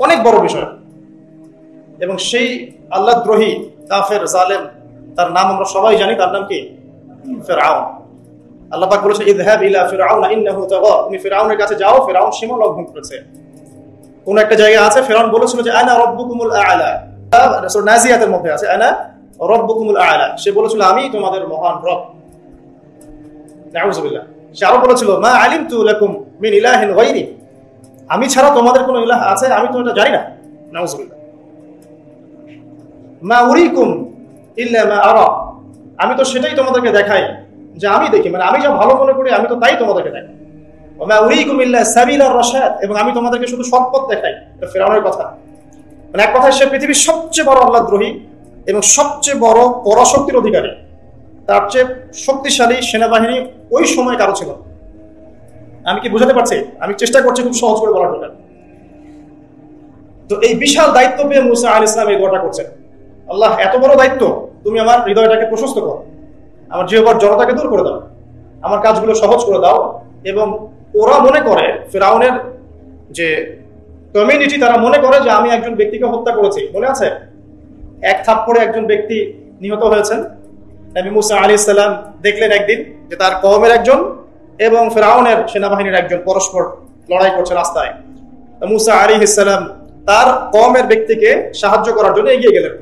অনেক বড় বিষয়। এবং সেই আল্লাহদ্রোহী কাফের জালেম, তার নাম আমরা সবাই জানি, তার নাম কি? ফিরআউন। আল্লাহ পাক বলেছেন ইযহাব ইলা ফিরআউন ইন্নাহু তাগা, তুমি ফিরআউনের কাছে যাও, ফিরআউন সীমা লঙ্ঘন করেছে। কোন একটা জায়গায় আছে ফিরআউন বলেছিল যে আনা রাব্বুকুমুল আ'লা, সূরা নাজিয়াতের মধ্যে আছে আনা রাব্বুকুমুল আ'লা, সে বলেছিল আমি তোমাদের মহান রব। নাউযুবিল্লাহ। সে আরো বলেছিল মা আলিমতু লাকুম মিন ইলাহিন গায়রি, আমি ছাড়া তোমাদের কোনো ইলাহ আছে আমি তো এটা জানি না। নাউযুবিল্লাহ। মা উরিকুম ইল্লা মা আরা, আমি তো সেটাই তোমাদেরকে দেখাই যে আমি দেখি, মানে আমি যা ভালো মনে করি আমি তো তাই তোমাদেরকে দেখাই। ওয়া মা উরিকুম ইল্লা সাবিলার রাশাদ, এবং আমি তোমাদেরকে শুধু সৎ পথ দেখাই। এটা ফিরআউনের কথা। মানে এক কথায় সে পৃথিবীর সবচেয়ে বড় আল্লাহদ্রোহী এবং সবচেয়ে বড় পরাশক্তির অধিকারী। তার চেয়ে শক্তিশালী সেনাবাহিনী ওই সময় কারো ছিল। আমি কি বুঝাতে পারছি? আমি চেষ্টা করছি খুব সহজ করে বলার জন্য। তো এই বিশাল দায়িত্ব পেয়ে মুসা আলাইহিস সালাম এই গোটা করছেন। আল্লাহ, এত বড় দায়িত্ব, তুমি আমার হৃদয়টাকে প্রশস্ত করো, আমার জিহ্বার জড়তাকে দূর করে দাও, আমার কাজগুলো সহজ করে দাও। এবং ওরা মনে করে, ফিরআউনের যে কমিউনিটি, তারা মনে করে যে আমি একজন ব্যক্তিকে হত্যা করেছি। মনে আছে এক থাপ্পড়ে একজন ব্যক্তি নিহত হয়েছেন। নবী মুসা আলাইহিস সালাম দেখলেন একদিন যে তার কওমের একজন এবং ফিরআউনের সেনাবাহিনীর একজন পরস্পর লড়াই করছে রাস্তায়। মুসা আলাইহিস সালাম তার কওমের ব্যক্তিকে সাহায্য করার জন্য এগিয়ে গেলেন।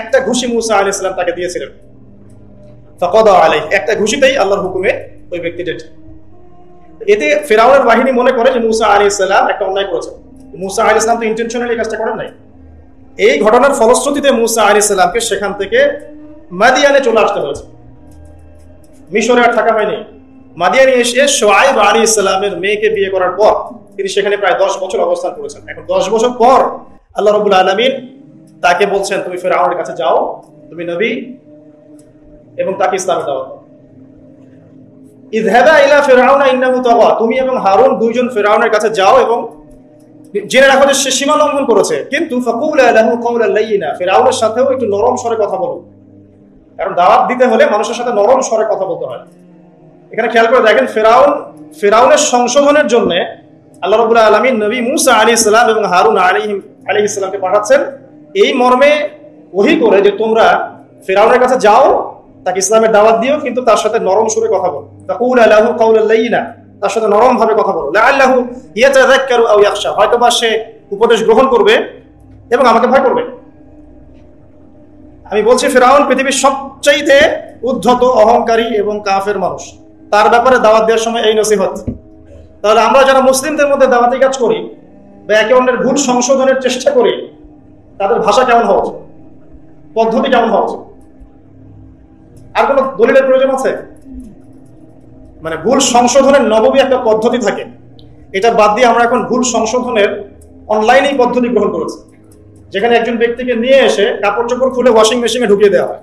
একটা ঘুষি মুসা আলাইহিস সালাম তাকে দিয়েছিলেন। ফাকাদা আলাইহি, একটা ঘুষিতেই আল্লাহর হুকুমে ওই ব্যক্তি ডেড। এতে ফিরআউনের বাহিনী মনে করে যে মুসা আলাইহিস সালাম একটা অন্যায় করেছেন। মুসা আলাইহিস সালাম তো ইন্টেনশনালি কাজটা করেন নাই। এই ঘটনার ফলশ্রুতিতে মুসা আলাইহিস সালামকে সেখান থেকে মাদিয়ানে চলে আসতে হয়েছে। মিশরে আর থাকা হয়নি। মাদিয়ানে এসে শুআয়ব আলাইহিস সালামের মেয়েকে বিয়ে করার পর তিনি সেখানে প্রায় 10 বছর অবস্থান করেছেন। এখন 10 বছর পর আল্লাহ রাব্বুল আলামিন তাকে বলছেন তুমি ফিরআউনের কাছে যাও, তুমি নবী, এবং তাকে ইসলামের দাওয়াত দাও। ইযহাবা ইলা ফিরআউনা ইন্নাহু তাগা, তুমি এবং হারুন দুইজন ফিরআউনের কাছে যাও এবং জেনে রাখো যে সে সীমা লঙ্ঘন করেছে, কিন্তু ফাকুলা লাহু কাওলান লাইয়িনা, ফিরআউনের সাথেও একটু নরম স্বরে কথা বলো। কারণ দাওয়াত দিতে হলে মানুষের সাথে নরম স্বরে কথা বলতে হয়। এখানে খেয়াল করে দেখেন, ফিরআউনের সংশোধনের জন্য আল্লাহ রাব্বুল আলামিন নবী মুসা আলাইহিস সালাম এবং হারুন আলাইহিস সালামকে পাঠাচ্ছেন এই মর্মে ওহী করে যে তোমরা ফিরআউনের কাছে যাও, তাকে ইসলামের দাওয়াত দিও, কিন্তু তার সাথে নরম সুরে কথা বলো। ফাকুলা লাহু কাওলান লাইয়িনা, তার সাথে নরম ভাবে কথা বলো। লাআল্লাহু ইয়াতাযাক্কারু আও ইয়াখশা, হয়তোবা সে উপদেশ গ্রহণ করবে এবং আমাকে ভয় করবে। আমি বলছি ফিরআউন পৃথিবীর সবচাইতে উদ্ধত, অহংকারী এবং কাফের মানুষ। তার ব্যাপারে দাওয়াত দেওয়ার সময় এই নসিহত। তাহলে আমরা যারা মুসলিমদের মধ্যে দাওয়াতি কাজ করি বা একে অন্যের ভুল সংশোধনের চেষ্টা করি, তাদের ভাষা কেমন হওয়া উচিত, পদ্ধতি কেমন হওয়া উচিত? আর কোন দলিলের প্রয়োজন আছে? মানে ভুল সংশোধনের নববী একটা পদ্ধতি থাকে, এটা বাদ দিয়ে আমরা এখন ভুল সংশোধনের অনলাইনেই পদ্ধতি গ্রহণ করেছি, যেখানে একজন ব্যক্তিকে নিয়ে এসে কাপড় চোপড় খুলে ওয়াশিং মেশিনে ঢুকিয়ে দেওয়া হয়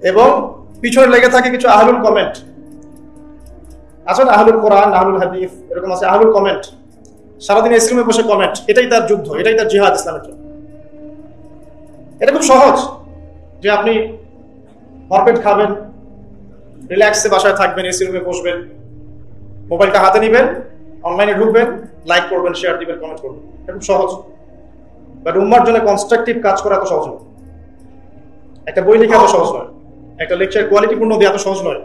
এবং পিছনে লেগে থাকে কিছু আহলুল কমেন্ট। আছে না আহলুল কোরআন, আহলুল হাদিস, এরকম আছে আহলুল কমেন্ট। সারাদিন স্ক্রিনে বসে কমেন্ট, এটাই তার যুদ্ধ, এটাই তার জিহাদ ইসলামের জন্য। এটা খুব সহজ যে আপনি ভরপেট খাবেন, রিল্যাক্সে বাসায় থাকবেন, এসি রুমে বসবেন, মোবাইলটা হাতে নিবেন, অনলাইনে ঢুকবেন, লাইক করবেন, শেয়ার দিবেন, কমেন্ট করবেন। এটা খুব সহজ। বাট উম্মার জন্য কনস্ট্রাকটিভ কাজ করা এত সহজ নয়। একটা বই লিখে এত সহজ নয়, একটা লেকচার কোয়ালিটিপূর্ণ দিয়ে এত সহজ নয়,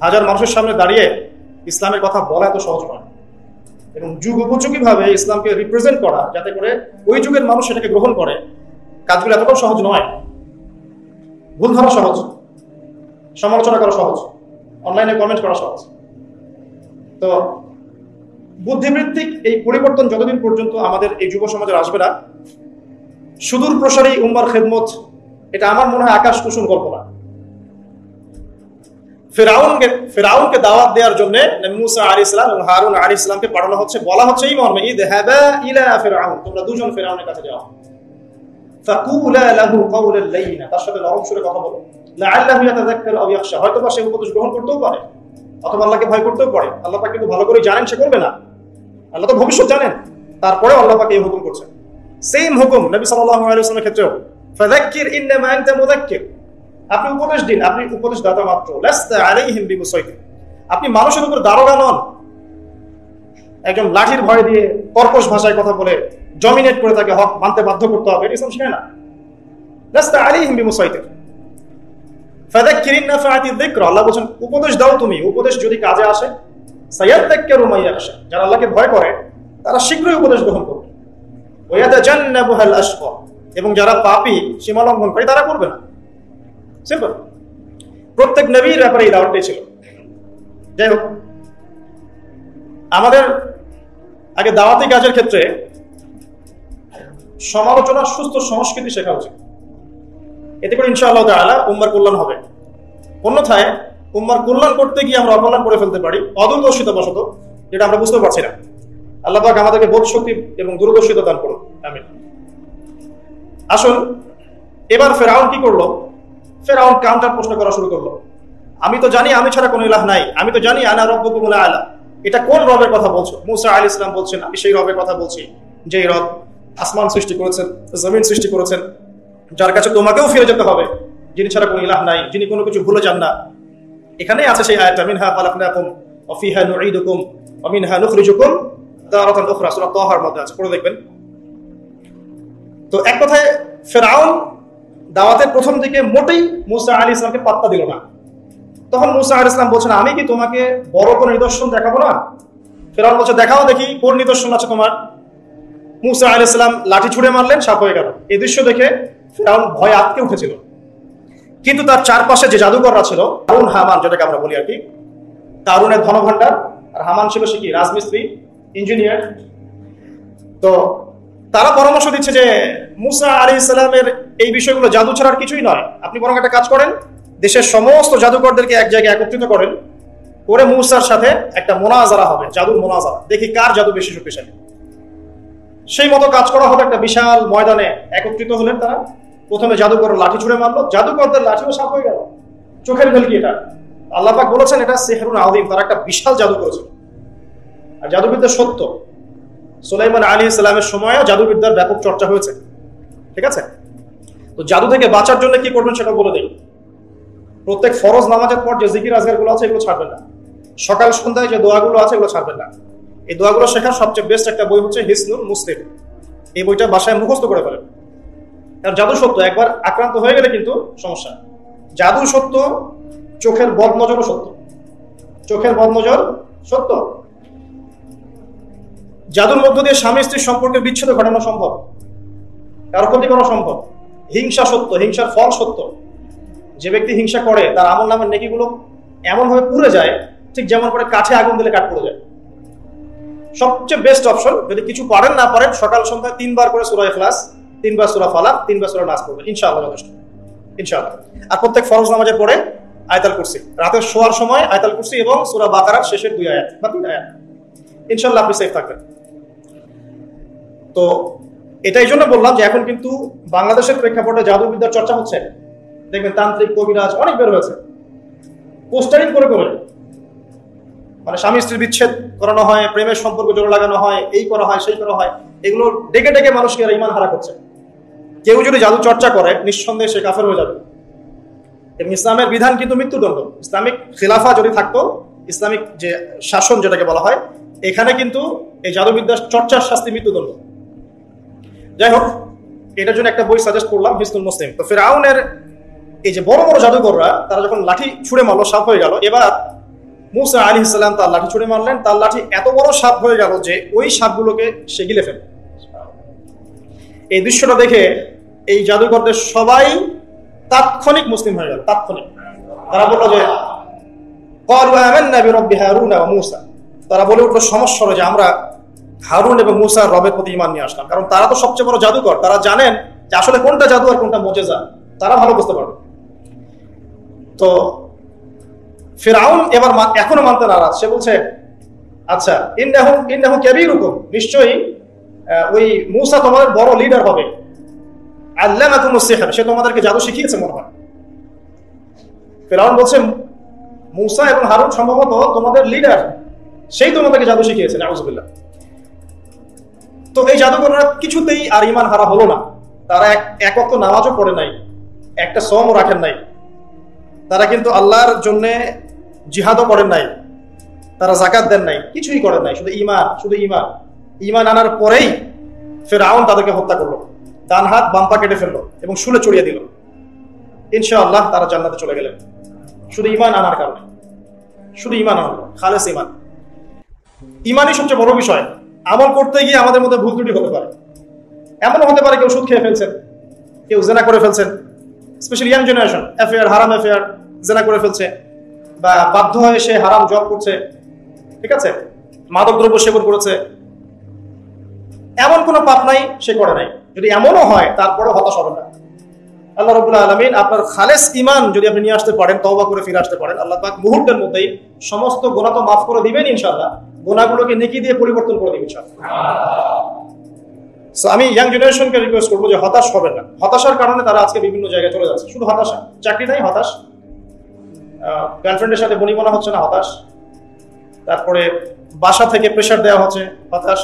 হাজার মানুষের সামনে দাঁড়িয়ে ইসলামের কথা বলা এত সহজ নয়, এবং যুগ উপযোগী ভাবে ইসলামকে রিপ্রেজেন্ট করা যাতে করে ওই যুগের মানুষ সেটাকে গ্রহণ করে, কাজগুলো এতটাও সহজ নয়। ভুল ধরা সহজ, সমালোচনা করা সহজ, অনলাইনে কমেন্ট করা সহজ। তো বুদ্ধিবৃত্তিক এই পরিবর্তন যতদিন পর্যন্ত আমাদের এই যুব সমাজের আসবে না, সুদূর প্রসারী উম্মার খেদমত, এটা আমার মনে হয় আকাশ কুসুম কল্পনা। ফিরআউনকে দাওয়াত দেওয়ার জন্য নবী মুসা আলাইহিস সালাম এবং হারুন আলাইহিস সালামকে পাঠানো হচ্ছে, বলা হচ্ছে এই মর্মে ইযহাবা ইলা ফিরআউন, তোমরা দুজন ফিরআউনের কাছে যাও। ফাকুলা লাহু কাওলান লাইয়িনা, তার সাথে নরম সুরে কথা বলো। লাআল্লাহু ইয়াতাযাক্কারু আও ইয়াখশা, হয়তোবা সে উপদেশ গ্রহণ করতেও পারে অথবা আল্লাহকে ভয় করতেও পারে। আল্লাহ পাক কিন্তু ভালো করে জানেন সে করবে না, আল্লাহ তো ভবিষ্যৎ জানেন। তারপরে আল্লাহ পাক এই হুকুম করছেন। সেম হুকুম নবী সাল্লাল্লাহু আলাইহি ওয়াসাল্লামের ক্ষেত্রেও, ফাযাক্কির ইন্নামা আনতা মুযাক্কির, আপনি উপদেশ দিন, আপনি উপদেশ দাতা মাত্র। লাস্তা আলাইহিম বিমুসাইতির, আপনি মানুষের উপর দারোগা নন। একজন লাঠির ভয় দিয়ে কর্কশ ভাষায় কথা বলে ডমিনেট করে তাকে হক মানতে বাধ্য করতে হবে, ইসলাম শেখায় না। লাস্তা আলাইহিম বিমুসাইতির ফাযাক্কিরিন নাফাআতিয যিকর, আল্লাহ বলেন উপদেশ দাও তুমি, উপদেশ যদি কাজে আসে সায়াযাক্কারু মান ইয়াখশা, যারা আল্লাহকে ভয় করে তারা শীঘ্রই উপদেশ গ্রহণ করবে। ওয়া ইয়াতাজান্নাবুহাল আশকা, এবং যারা পাপী সীমা লঙ্ঘন করে তারা করবে না। সিম্পল। প্রত্যেক নবীর ব্যাপারে এই দাওয়াতটাই ছিল। যাই হোক, আমাদের আগে দাওয়াতি কাজের ক্ষেত্রে সমালোচনা সুস্থ সংস্কৃতি শেখা উচিত। এতে করে ইনশাআল্লাহ তাআলা উম্মার কল্যাণ হবে। অন্যথায় উম্মার কল্যাণ করতে গিয়ে আমরা অকল্যাণ করে ফেলতে পারি অদূরদর্শিতা বশত, যেটা আমরা বুঝতে পারছি না। আল্লাহ পাক আমাদেরকে বোধ শক্তি এবং দূরদর্শিতা দান করুন, আমিন। আসুন, এবার ফেরাউন কি করলো? ফেরাউন কাউন্টার প্রশ্ন করা শুরু করলো। আমি তো জানি আমি ছাড়া কোনো ইলাহ নাই, আমি তো জানি আনা রাব্বুকুমুল আ'লা। এটা কোন রবের কথা বলছো? মুসা আলাইহিস সালাম বলছেন, আমি সেই রবের কথা বলছি যেই রব আসমান সৃষ্টি করেছেন, জমিন সৃষ্টি করেছেন, যার কাছে তোমাকেও ফিরে যেতে হবে, যিনি ছাড়া কোনো ইলাহ নাই, যিনি কোনো কিছু ভুলে যান না। এখানেই আছে সেই আয়াতটা, মিনহা খালাকনাকুম ওয়া ফিহা নুঈদুকুম ওয়া মিনহা নুখরিজুকুম তারাতান উখরা, সূরা তাহার মধ্যে আছে, পড়ে দেখবেন। তো এক কথায় ফেরাউন দাওয়াতের প্রথম দিকে মোটেই মুসা আলাইহিস সালামকে পাত্তা দিল না। তখন মুসা আলাইহিস সালাম বলছেন, আমি কি তোমাকে বড় কোনো নিদর্শন দেখাবো না? ফেরাউন বলছে, দেখাও দেখি কোন নিদর্শন আছে তোমার। মুসা আলাইহিস সালাম লাঠি ছুঁড়ে মারলেন, সাপ হয়ে গেল। এই দৃশ্য দেখে ফেরাউন ভয়ে আটকে উঠেছিল। কিন্তু তার চারপাশে যে জাদুকররা ছিল, কারুন হামান যেটাকে আমরা বলি আর কি, কারুনের ধনভাণ্ডার, আর হামান ছিল সে কি রাজমিস্ত্রি, ইঞ্জিনিয়ার। তো তারা পরামর্শ দিচ্ছে যে মুসা আলাইহিস সালামের এই বিষয়গুলো জাদু ছাড়ার কিছুই নয়, আপনি বরং একটা কাজ করেন, দেশের সমস্ত জাদুকরদেরকে এক জায়গায় একত্রিত করেন, করে মুসার সাথে একটা মোনাজারা হবে, জাদুর মোনাজারা, দেখি কার জাদু বেশি শক্তিশালী। সেই মতো কাজ করা হবে। একটা বিশাল ময়দানে একত্রিত হলেন তারা। প্রথমে জাদুকর লাঠি ছুঁড়ে মারলো, জাদুকরদের লাঠিও সাপ হয়ে গেল, চোখের ভেলকি। এটা আল্লাহ পাক বলেছেন এটা সিহরুন আযীম, তারা একটা বিশাল জাদু করেছে। আর জাদুবিদ্যা সত্য, সুলাইমান আলাইহিস সালামের সময়ও জাদুবিদ্যার ব্যাপক চর্চা হয়েছে, ঠিক আছে? তো জাদু থেকে বাঁচার জন্য কি করবেন সেটা বলে দেই। প্রত্যেক ফরজ নামাজের পর যে জিকির আজকারগুলো আছে এগুলো ছাড়বেন না। সকাল সন্ধ্যায় যে দোয়াগুলো আছে এগুলো ছাড়বেন না। এই দোয়াগুলো শেখার সবচেয়ে বেস্ট একটা বই হচ্ছে হিসনুল মুসলিম। এই বইটা বাসায় মুখস্থ করে ফেলেন। কারণ জাদু সত্য, একবার আক্রান্ত হয়ে গেলে কিন্তু সমস্যা। জাদু সত্য, চোখের বদনজরও সত্য। চোখের বদনজর সত্য। জাদুর মধ্য দিয়ে স্বামী স্ত্রীর সম্পর্কের বিচ্ছেদ ঘটানো সম্ভব, কারো ক্ষতি করা সম্ভব। হিংসা সত্য, হিংসার ফল সত্য। যে ব্যক্তি হিংসা করে তার আমল নামের নেকিগুলো এমন ভাবে পুড়ে যায়, ঠিক যেমন করে কাঠে আগুন দিলে কাঠ পুড়ে যায়। সবচেয়ে বেস্ট অপশন, যদি কিছু পারেন না পারেন, সকাল সন্ধ্যায় 3 বার করে সূরা ইখলাস, 3 বার সূরা ফালাক, 3 বার সূরা নাস পড়বেন, ইনশাআল্লাহ যথেষ্ট, ইনশাআল্লাহ। আর প্রত্যেক ফরজ নামাজের পরে আয়াতুল কুরসি, রাতে শোয়ার সময় আয়াতুল কুরসি এবং সূরা বাকারার শেষের 2 আয়াত বা 3 আয়াত, ইনশাআল্লাহ আপনি সেফ থাকবেন। তো এটাই জন্য বললাম যে এখন কিন্তু বাংলাদেশের প্রেক্ষাপটে জাদুবিদ্যার চর্চা হচ্ছে। দেখবেন তান্ত্রিক কবিরাজ অনেক বের হয়েছে, পোস্টারিং করে করে, মানে স্বামী স্ত্রীর বিচ্ছেদ করানো হয়, প্রেমের সম্পর্ক জোর লাগানো হয়, এই করা হয় সেই করা হয়, এগুলো ডেকে ডেকে মানুষকে ইমান হারা করছে। কেউ যদি জাদু চর্চা করে নিঃসন্দেহে সে কাফের হয়ে যাবে। এবং ইসলামের বিধান কিন্তু মৃত্যুদণ্ড। ইসলামিক খিলাফা যদি থাকতো, ইসলামিক যে শাসন যেটাকে বলা হয়, এখানে কিন্তু এই জাদুবিদ্যার চর্চার শাস্তি মৃত্যুদণ্ড। যাই হোক, এটার জন্য একটা বই সাজেস্ট করলাম, হিসনুল মুসলিম। তো ফিরআউনের এই যে বড় বড় জাদুকররা, তারা যখন লাঠি ছুঁড়ে মারলো, সাপ হয়ে গেল। এবার মুসা আলাইহিস সালাম তার লাঠি ছুঁড়ে মারলেন, তার লাঠি এত বড় সাপ হয়ে গেল যে ওই সাপগুলোকে সে গিলে ফেলে। এই দৃশ্যটা দেখে এই জাদুকরদের সবাই তাৎক্ষণিক মুসলিম হয়ে গেল, তাৎক্ষণিক। তারা বললো যে ক্বালু আমান্না বিরাব্বি হারুন ওয়া মূসা, তারা বলে উঠলো সমস্যা যে আমরা হারুন এবং মূসার রবের প্রতি ঈমান নিয়ে আসলাম। কারণ তারা তো সবচেয়ে বড় জাদুকর, তারা জানেন যে আসলে কোনটা জাদু আর কোনটা মুজিজা, তারা ভালো বুঝতে পারবে। তো ফিরআউন এবার এখনো মানতে নারাজ। সে বলছে, আচ্ছা ইন্নাহু কাবীরুকুম, নিশ্চয়ই ওই মূসা তোমাদের বড় লিডার হবে। আল্লামাকুমুস সিহর, সে তোমাদেরকে জাদু শিখিয়েছে মনে হয়। ফিরআউন বলছে মূসা এবং হারুন সম্ভবত তোমাদের লিডার, সেই তোমাদেরকে জাদু শিখিয়েছে। নাউযুবিল্লাহ। তো এই জাদুকররা কিছুতেই আর ঈমান হারা হলো না। তারা এক ওয়াক্ত নামাজও পড়ে নাই, একটা সওমও রাখেন নাই, তারা কিন্তু আল্লাহর জন্য জিহাদও করেন নাই, তারা যাকাত দেন নাই, কিছুই করেন নাই, শুধু ঈমান আনার পরেই ফিরআউন তাদেরকে হত্যা করলো, ডান হাত বাম পা কেটে ফেললো এবং শুলে চড়িয়ে দিল। ইনশাআল্লাহ তারা জান্নাতে চলে গেলেন শুধু ঈমান আনার কারণে, শুধু ঈমান আনলো, খালেস ঈমান। ঈমানই সবচেয়ে বড় বিষয়। আমল করতে গিয়ে আমাদের মধ্যে ভুল ত্রুটি হতে পারে, এমনও হতে পারে কেউ সুদ খেয়ে ফেলছেন, কেউ জেনা করে ফেলছেন, স্পেশালি ইয়াং জেনারেশন, হারাম অ্যাফেয়ার জেনা করে ফেলছে, বা বাধ্য হয়ে সে হারাম জব করছে, ঠিক আছে, মাদক দ্রব্য সেবন করেছে, এমন কোনো পাপ নাই সে করে নাই। যদি এমনও হয় তারপরে হতাশ হবেন না। আল্লাহ রাব্বুল আলামিন আপনার খালেস ঈমান যদি আপনি নিয়ে আসতে পারেন, তওবা করে ফিরে আসতে পারেন, আল্লাহ পাক মুহূর্তের মধ্যেই সমস্ত গুনাহ তো মাফ করে দিবেন ইনশাআল্লাহ, গুনাহগুলোকে নেকি দিয়ে পরিবর্তন করে দিবেন ইনশাআল্লাহ। সো আমি ইয়াং জেনারেশনকে রিকোয়েস্ট করবো যে হতাশ হবেন না। হতাশার কারণে তারা আজকে বিভিন্ন জায়গায় চলে যাচ্ছে, শুধু হতাশা, চাকরি নাই হতাশ, গার্লফ্রেন্ডের সাথে বনিবনা হচ্ছে না হতাশ, তারপরে বাসা থেকে প্রেশার দেওয়া হচ্ছে হতাশ,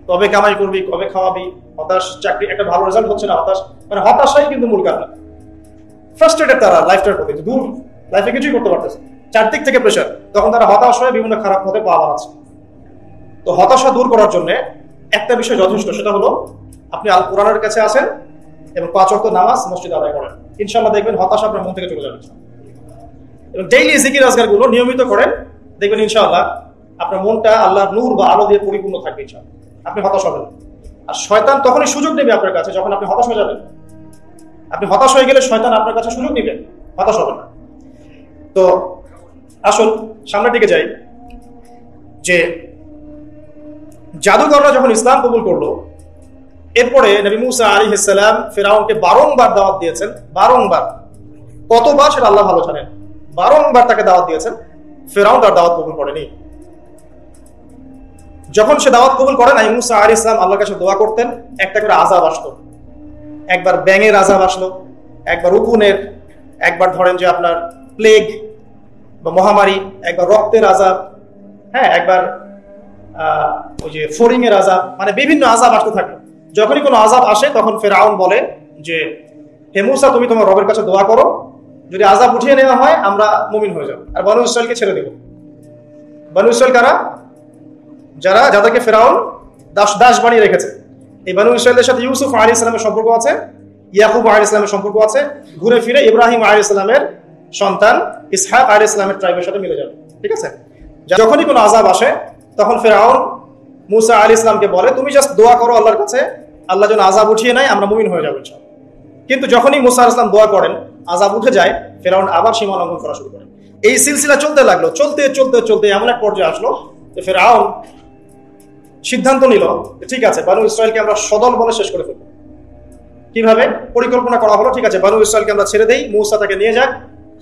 কবে কামাই করবি, কবে খাওয়াবি হতাশ, চাকরি একটা ভালো রেজাল্ট হচ্ছে না হতাশ। মানে হতাশাই কিন্তু মূল কারণ। ফ্রাস্ট্রেটেড তারা লাইফটার প্রতি, দূর লাইফে কিছুই করতে পারতেছে, চারদিক থেকে প্রেশার, তখন তারা হতাশ হয়ে বিভিন্ন খারাপ পথে পা বাড়াচ্ছে। তো হতাশা দূর করার জন্য একটা বিষয় যথেষ্ট, সেটা হলো আপনি আল কোরআনের কাছে আসেন এবং 5 ওয়াক্ত নামাজ মসজিদে আদায় করেন, ইনশাআল্লাহ দেখবেন হতাশা আপনার মন থেকে চলে যাবে। এবং ডেইলি জিকির আজকার গুলো নিয়মিত করেন, দেখবেন ইনশাআল্লাহ আপনার মনটা আল্লাহর নূর বা আলো দিয়ে পরিপূর্ণ থাকবে ইনশাআল্লাহ, আপনি হতাশ হবেন। আর শয়তান তখনই সুযোগ নেবে আপনার কাছে যখন আপনি হতাশ হয়ে যাবেন। আপনি হতাশ হয়ে গেলে শয়তান আপনার কাছে সুযোগ নেবে, হতাশ হবেন না। তো আসুন সামনের দিকে যাই, যে জাদুকররা যখন ইসলাম কবুল করলো, এরপরে নবী মুসা আলাইহিস সালাম ফিরআউনকে বারংবার দাওয়াত দিয়েছেন, বারংবার, কতবার সেটা আল্লাহ ভালো জানেন, বারংবার তাকে দাওয়াত দিয়েছেন, ফিরআউন তার দাওয়াত কবুল করেনি। যখন সে দাওয়াত কবুল করে নাই, মুসা আলাইহিস সালাম আল্লাহর কাছে দোয়া করতেন, একটা করে আযাব আসতো, একবার ব্যাঙের আযাব আসলো, একবার উকুনের, একবার ধরেন যে আপনার প্লেগ বা মহামারী, একবার রক্তের আযাব, হ্যাঁ, একবার ওই যে ফড়িং এর আযাব, মানে বিভিন্ন আযাব আসতে থাকে। যখনই কোনো আযাব আসে তখন ফিরআউন বলে যে হে মুসা, তুমি তোমার রবের কাছে দোয়া করো, যদি আযাব উঠিয়ে নেওয়া হয় আমরা মুমিন হয়ে যাব আর বনু ইসরাইলকে ছেড়ে দেব। বনু ইসরাইল কারা? যাদেরকে ফিরআউন দাস বানিয়ে রেখেছে। এই বনু ইসরাইলের সাথে ইউসুফ আলাইহিস সালামের সম্পর্ক আছে, ইয়াকুব আলাইহিস সালামের সম্পর্ক আছে, ঘুরে ফিরে ইব্রাহিম আলাইহিস সালামের সন্তান ইসহাক আলাইহিস সালামের ট্রাইবের সাথে মিলে যাবে, ঠিক আছে। যখনই কোনো আযাব আসে তখন ফিরআউন মুসা আলাইহিস সালামকে বলে তুমি জাস্ট দোয়া করো আল্লাহর কাছে, আল্লাহ যেন আযাব উঠিয়ে নেয়, আমরা মুমিন হয়ে যাবো ইনশাআল্লাহ। কিন্তু যখনই মুসা আলাইহিস সালাম দোয়া করেন, আযাব উঠে যায়, ফিরআউন আবার সীমা লঙ্ঘন করা শুরু করে। এই সিলসিলা চলতে লাগলো, চলতে চলতে চলতে এমন এক পর্যায়ে আসলো যে ফিরআউন সিদ্ধান্ত নিল ঠিক আছে, বনু ইসরাইলকে আমরা সদল বলে শেষ করে ফেলবো। কিভাবে? পরিকল্পনা করা হলো, ঠিক আছে বনু ইসরাইলকে আমরা ছেড়ে দেই, মূসা তাকে নিয়ে যাক,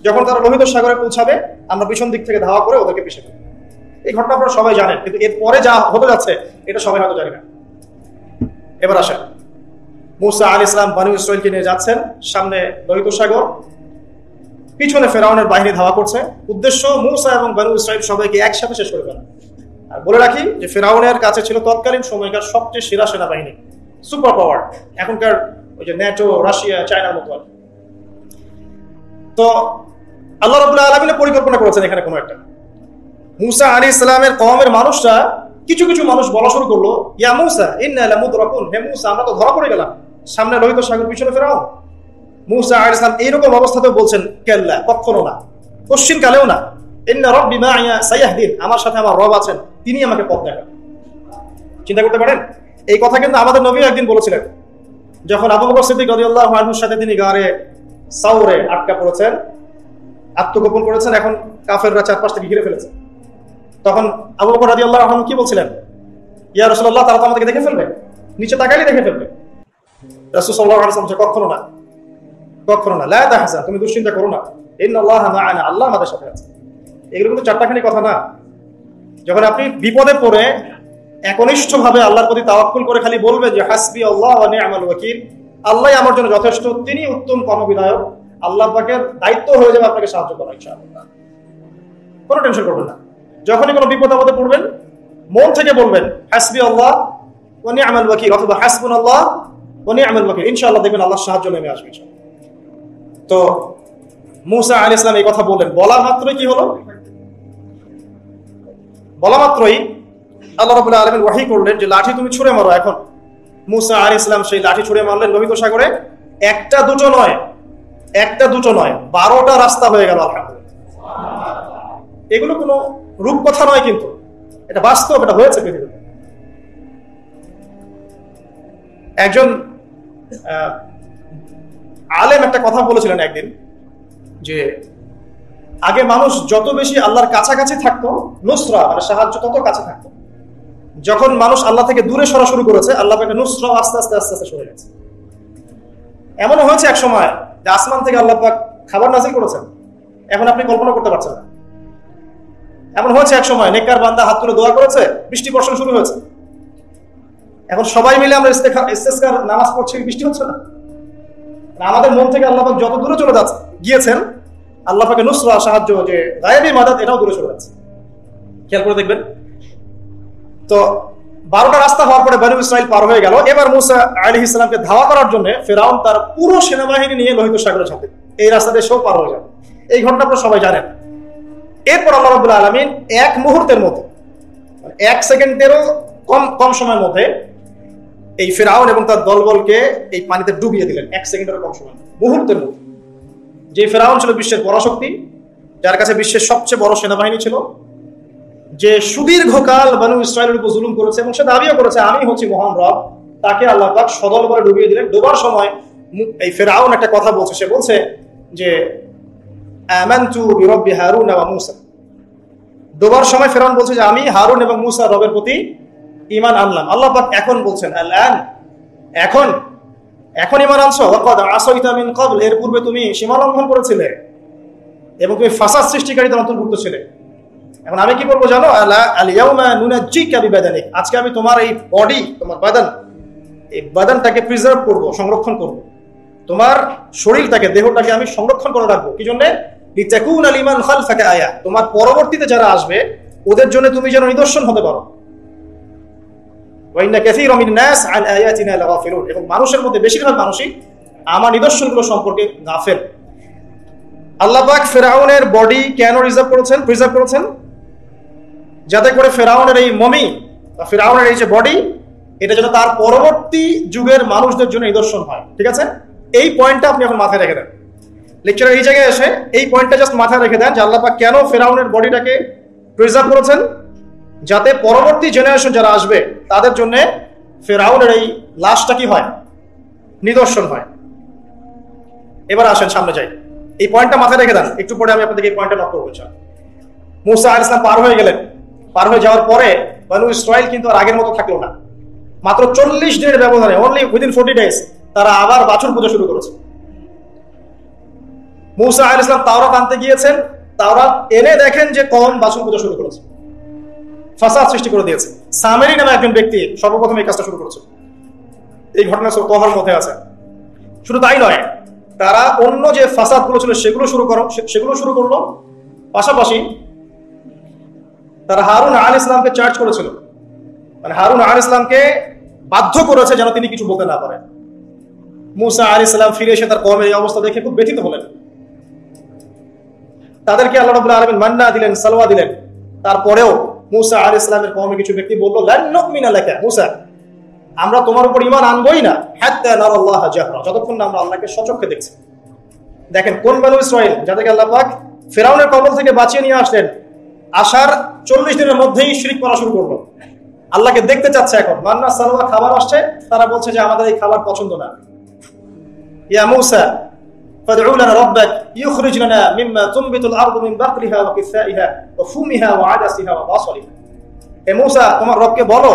যখন তারা লোহিত সাগরে পৌঁছাবে আমরা পিছন দিক থেকে ধাওয়া করে ওদেরকে পিছিয়ে ফেলবো। এই ঘটনা আপনারা সবাই জানেন, কিন্তু এরপরে যা হতে যাচ্ছে এটা সবাই হয়তো জানি না। এবার আসেন, মূসা আলাইহিস সালাম বনু ইসরাইলকে নিয়ে যাচ্ছেন, সামনে লোহিত সাগর, পিছনে ফিরআউনের বাহিনী ধাওয়া করছে। উদ্দেশ্য মূসা এবং বনু ইসরাইল সবাইকে একসাথে শেষ করে ফেলা। আর বলে রাখি যে ফিরআউনের কাছে ছিল তৎকালীন সময়কার সবচেয়ে সেরা সেনাবাহিনী, সুপার পাওয়ার, এখনকার ওই যে ন্যাটো, রাশিয়া, চায়নার মতো। তো আল্লাহ রাব্বুল আলামিন পরিকল্পনা করেছেন এখানে কোনো একটা। মূসা আলাইহিস সালামের কওমের মানুষরা, কিছু কিছু মানুষ বলা শুরু করলো, ইয়া মূসা ইন্না লামুদরাকুন, হে মূসা আমরা তো ধরা পড়ে গেলাম, সামনে লোহিত সাগর, পিছনে ফিরআউন। মূসা আলাইহিস সালাম এইরকম অবস্থাতেও বলছেন কাল্লা, কখনো না, কোশ্চিন কালেও না, ইন্না রাব্বি মা'ইয়া সায়াহদিন, আমার সাথে আমার রব আছেন, তিনি আমাকে পথ দেখান। চিন্তা করতে পারেন, এই কথা কিন্তু আমাদের নবী একদিন বলেছিলেন, যখন আবু বকর সিদ্দিক রাদিয়াল্লাহু আনহুর সাথে তিনি গারে সাউরে আটকা পড়েছেন, আত্মগোপন করেছেন, এখন কাফেররা চারপাশ থেকে ঘিরে ফেলেছে। তখন আবু বকর রাদিয়াল্লাহু আনহু কি বলছিলেন? ইয়া রাসূলুল্লাহ, তারা তো আমাদেরকে দেখে ফেলবে, নিচে তাকাইলে দেখে ফেলবে। রাসূল সাল্লাল্লাহু আলাইহি ওয়াসাল্লাম কখনো না, কখনো না, লা তাহজান, তুমি দুশ্চিন্তা করো না, ইন্নাল্লাহা মা'ানা, আল্লাহ আমাদের সাথে আছে। এগুলো কিন্তু চারটাখানি কথা না। যখন আপনি বিপদে পড়ে একনিষ্ঠভাবে আল্লাহর প্রতি তাওয়াক্কুল করে খালি বলবে যে হাসবি আল্লাহ ওয়া নি'মাল ওয়াকিল, আল্লাহই আমার জন্য যথেষ্ট, তিনি উত্তম কর্মবিধায়ক, আল্লাহ পাকের দায়িত্ব হয়ে যাবে আপনাকে সাহায্য করা ইনশাআল্লাহ। কোনো টেনশন করবেন না। যখনই কোনো বিপদ আপদে পড়বেন মন থেকে বলবেন হাসবি আল্লাহ ওয়া নি'মাল ওয়াকিল অথবা হাসবুনাল্লাহ ওয়া নি'মাল ওয়াকিল, ইনশাআল্লাহ দেখবেন আল্লাহর সাহায্য নেমে আসবে ইনশাআল্লাহ। তো মূসা আলাইহিস সালাম এই কথা বললেন, বলা মাত্রই কি হলো? বলা মাত্রই আল্লাহ রাব্বুল আলামিন ওহী করলেন যে লাঠি তুমি ছুঁড়ে মারো। এখন মুসা আলাইহিস সালাম সেই লাঠি ছুঁড়ে মারলেন লোহিত সাগরে। একটা দুটো নয়, 12টা রাস্তা হয়ে গেল। আলহামদুলিল্লাহ। এগুলো কোনো রূপকথা নয়, কিন্তু এটা বাস্তব, এটা হয়েছে পৃথিবীতে। একজন আলেম একটা কথা বলেছিলেন একদিন, যে আগে মানুষ যত বেশি আল্লাহর কাছাকাছি থাকতো, নুসরা মানে সাহায্য তত কাছে থাকতো। যখন মানুষ আল্লাহ থেকে দূরে সরা শুরু করেছে, আল্লাহ পাকের নুসরা আস্তে আস্তে আস্তে আস্তে সরে গেছে। এমনও হয়েছে এক সময় যে আসমান থেকে আল্লাহ পাক খাবার নাযিল করেছেন, এখন আপনি কল্পনা করতে পারছেন না। এমন হয়েছে এক সময় নেককার বান্দা হাত তুলে দোয়া করেছে, বৃষ্টি বর্ষণ শুরু হয়েছে। এখন সবাই মিলে আমরা ইস্তেসকার নামাজ পড়ছি, বৃষ্টি হচ্ছে না। আমাদের মন থেকে আল্লাহ পাক যত দূরে চলে গিয়েছেন, আল্লাহ পাকের নুসরা সাহায্য যে গায়েবী মাদাত, এটাও দূরে চলে যাচ্ছে। খেয়াল করে দেখবেন। তো 12টা রাস্তা হওয়ার পরে বনী ইসরাইল পার হয়ে গেল। এবার মুসা আলাইহিস সালামকে ধাওয়া করার জন্য ফিরআউন তার পুরো সেনাবাহিনী নিয়ে লোহিত সাগরে ঝাঁপ দিল। এই রাস্তা দিয়ে সেও পার হয়ে যাবে। এই ঘটনা আপনারা সবাই জানেন। এরপর আল্লাহ রাব্বুল আলামিন এক মুহূর্তের মধ্যে, 1 সেকেন্ডেরও কম সময়ের মধ্যে এই ফিরআউন এবং তার দলবলকে এই পানিতে ডুবিয়ে দিলেন। 1 সেকেন্ডেরও কম সময়, মুহূর্তের মধ্যে। যে ফিরআউন ছিল বিশ্বের পরাশক্তি, যার কাছে বিশ্বের সবচেয়ে বড় সেনাবাহিনী ছিল, যে সুদীর্ঘকাল বনী ইসরাইলের উপর জুলুম করেছে এবং সে দাবিও করেছে আমি হচ্ছি মহান রব, তাকে আল্লাহ পাক সদল বলে ডুবিয়ে দিলেন। ডোবার সময় এই ফিরআউন একটা কথা বলছে, সে বলছে যে আমানতু বিরব্বি হারুন ওয়া মূসা। ডোবার সময় ফিরআউন বলছে যে আমি হারুন এবং মূসা রবের প্রতি ঈমান আনলাম। আল্লাহ পাক এখন বলছেন আল-আন, এখন ঈমান আনছো, ওয়াকাদ আসাইতা মিন ক্বাবল, এর পূর্বে তুমি সীমা লঙ্ঘন করেছিলে এবং তুমি ফাসাদ সৃষ্টিকারীদের অন্তর্ভুক্ত ছিলে। এখন আমি কি বলবো জানো, আল-ইয়াউমা নুনাজ্জিকা বিবাদানিক, আজকে আমি তোমার এই বডি, তোমার বাদান, এই বাদানটাকে প্রিজার্ভ করব, সংরক্ষণ করব। তোমার শরীরটাকে, দেহটাকে আমি সংরক্ষণ করে রাখবো। কি জন্য? লিতাকুনা লিমান খালফাকা আয়া, তোমার পরবর্তীতে যারা আসবে ওদের জন্য তুমি যেন নিদর্শন হতে পারো। ওয়া ইন্না কাসীরাম মিনান নাস আন আয়াতিনা লাগাফিলুন, এবং মানুষের মধ্যে বেশিরভাগ মানুষই আমার নিদর্শনগুলো সম্পর্কে গাফেল। আল্লাহ পাক ফিরআউনের বডি কেন প্রিজার্ভ করেছেন? যাতে করে ফিরআউনের এই মমি বা ফিরআউনের এই যে বডি, এটা যেন তার পরবর্তী যুগের মানুষদের জন্য নিদর্শন হয়। ঠিক আছে, এই পয়েন্টটা আপনি এখন মাথায় রেখে দেন। লেকচারের এই জায়গায় এসে এই পয়েন্টটা জাস্ট মাথায় রেখে দেন যে আল্লাহ পাক কেন ফিরআউনের বডিটাকে প্রিজার্ভ করেছেন, যাতে পরবর্তী জেনারেশন যারা আসবে তাদের জন্য ফিরআউনের এই লাশটা কি হয়, নিদর্শন হয়। এবার আসেন সামনে যাই, এই পয়েন্টটা মাথায় রেখে দেন। একটু পরে আমি আপনাদেরকে এই পয়েন্টটা নক করবো। মুসা আলাইহিস সালাম পার হয়ে গেলেন। পার হয়ে যাওয়ার পরে বনী ইসরাইল কিন্তু আর আগের মতো থাকলো না। মাত্র 40 দিনের ব্যবধানে, অনলি উইদিন 40 ডেজ, তারা আবার বাছুর পূজা শুরু করেছে। মুসা আলাইহিস সালাম তাওরাত আনতে গিয়েছেন, তাওরাত এনে দেখেন যে কওম বাছুর পূজা শুরু করেছে, ফাসাদ সৃষ্টি করে দিয়েছে। সামেরি নামে একজন ব্যক্তি সর্বপ্রথম এই কাজটা শুরু করেছে। এই ঘটনা তোহার মধ্যে আছে। শুধু তাই নয়, তারা অন্য যে ফাসাদ গুলো ছিল সেগুলো শুরু করলো। পাশাপাশি তারা হারুন আলাইহিস সালামকে চার্জ করেছিল, মানে হারুন আলাইহিস সালামকে বাধ্য করেছে যেন তিনি কিছু বলতে না পারেন। মুসা আলাইহিস সালাম ফিরে এসে তার কওমের এই অবস্থা দেখে খুব ব্যথিত হলেন। তাদেরকে আল্লাহ রাব্বুল আলামিন মান্না দিলেন, সালওয়া দিলেন। তারপরেও মুসা আলাইহিস সালামের কওমের কিছু ব্যক্তি বলল, লান নুমিনা লাকা মুসা, আমরা তোমার উপর ঈমান আনবই না হাত্তা নারাল্লাহ জাহরা, যতক্ষণ না আমরা আল্লাহকে সচক্ষে দেখছি। দেখেন কোন বনী ইসরাইল, যাদেরকে আল্লাহ পাক ফিরআউনের কবল থেকে বাঁচিয়ে নিয়ে আসলেন, আসার 40 দিনের মধ্যেই শিরক করা শুরু করলো। আল্লাহকে দেখতে চাচ্ছে। এখন মান্না সালওয়া খাবার আসছে, তারা বলছে যে আমাদের এই খাবার পছন্দ না। ইয়া মুসা ফাদউ লানা রাব্বাক ইখরিজ লানা মিম্মা তুনবিতুল আরদু মিন বাকলিহা ওয়া কিসাইহা ওয়া ফুমিহা ওয়া আদাসিহা ওয়া বাসলিহা, হে মুসা তোমার রবকে বলো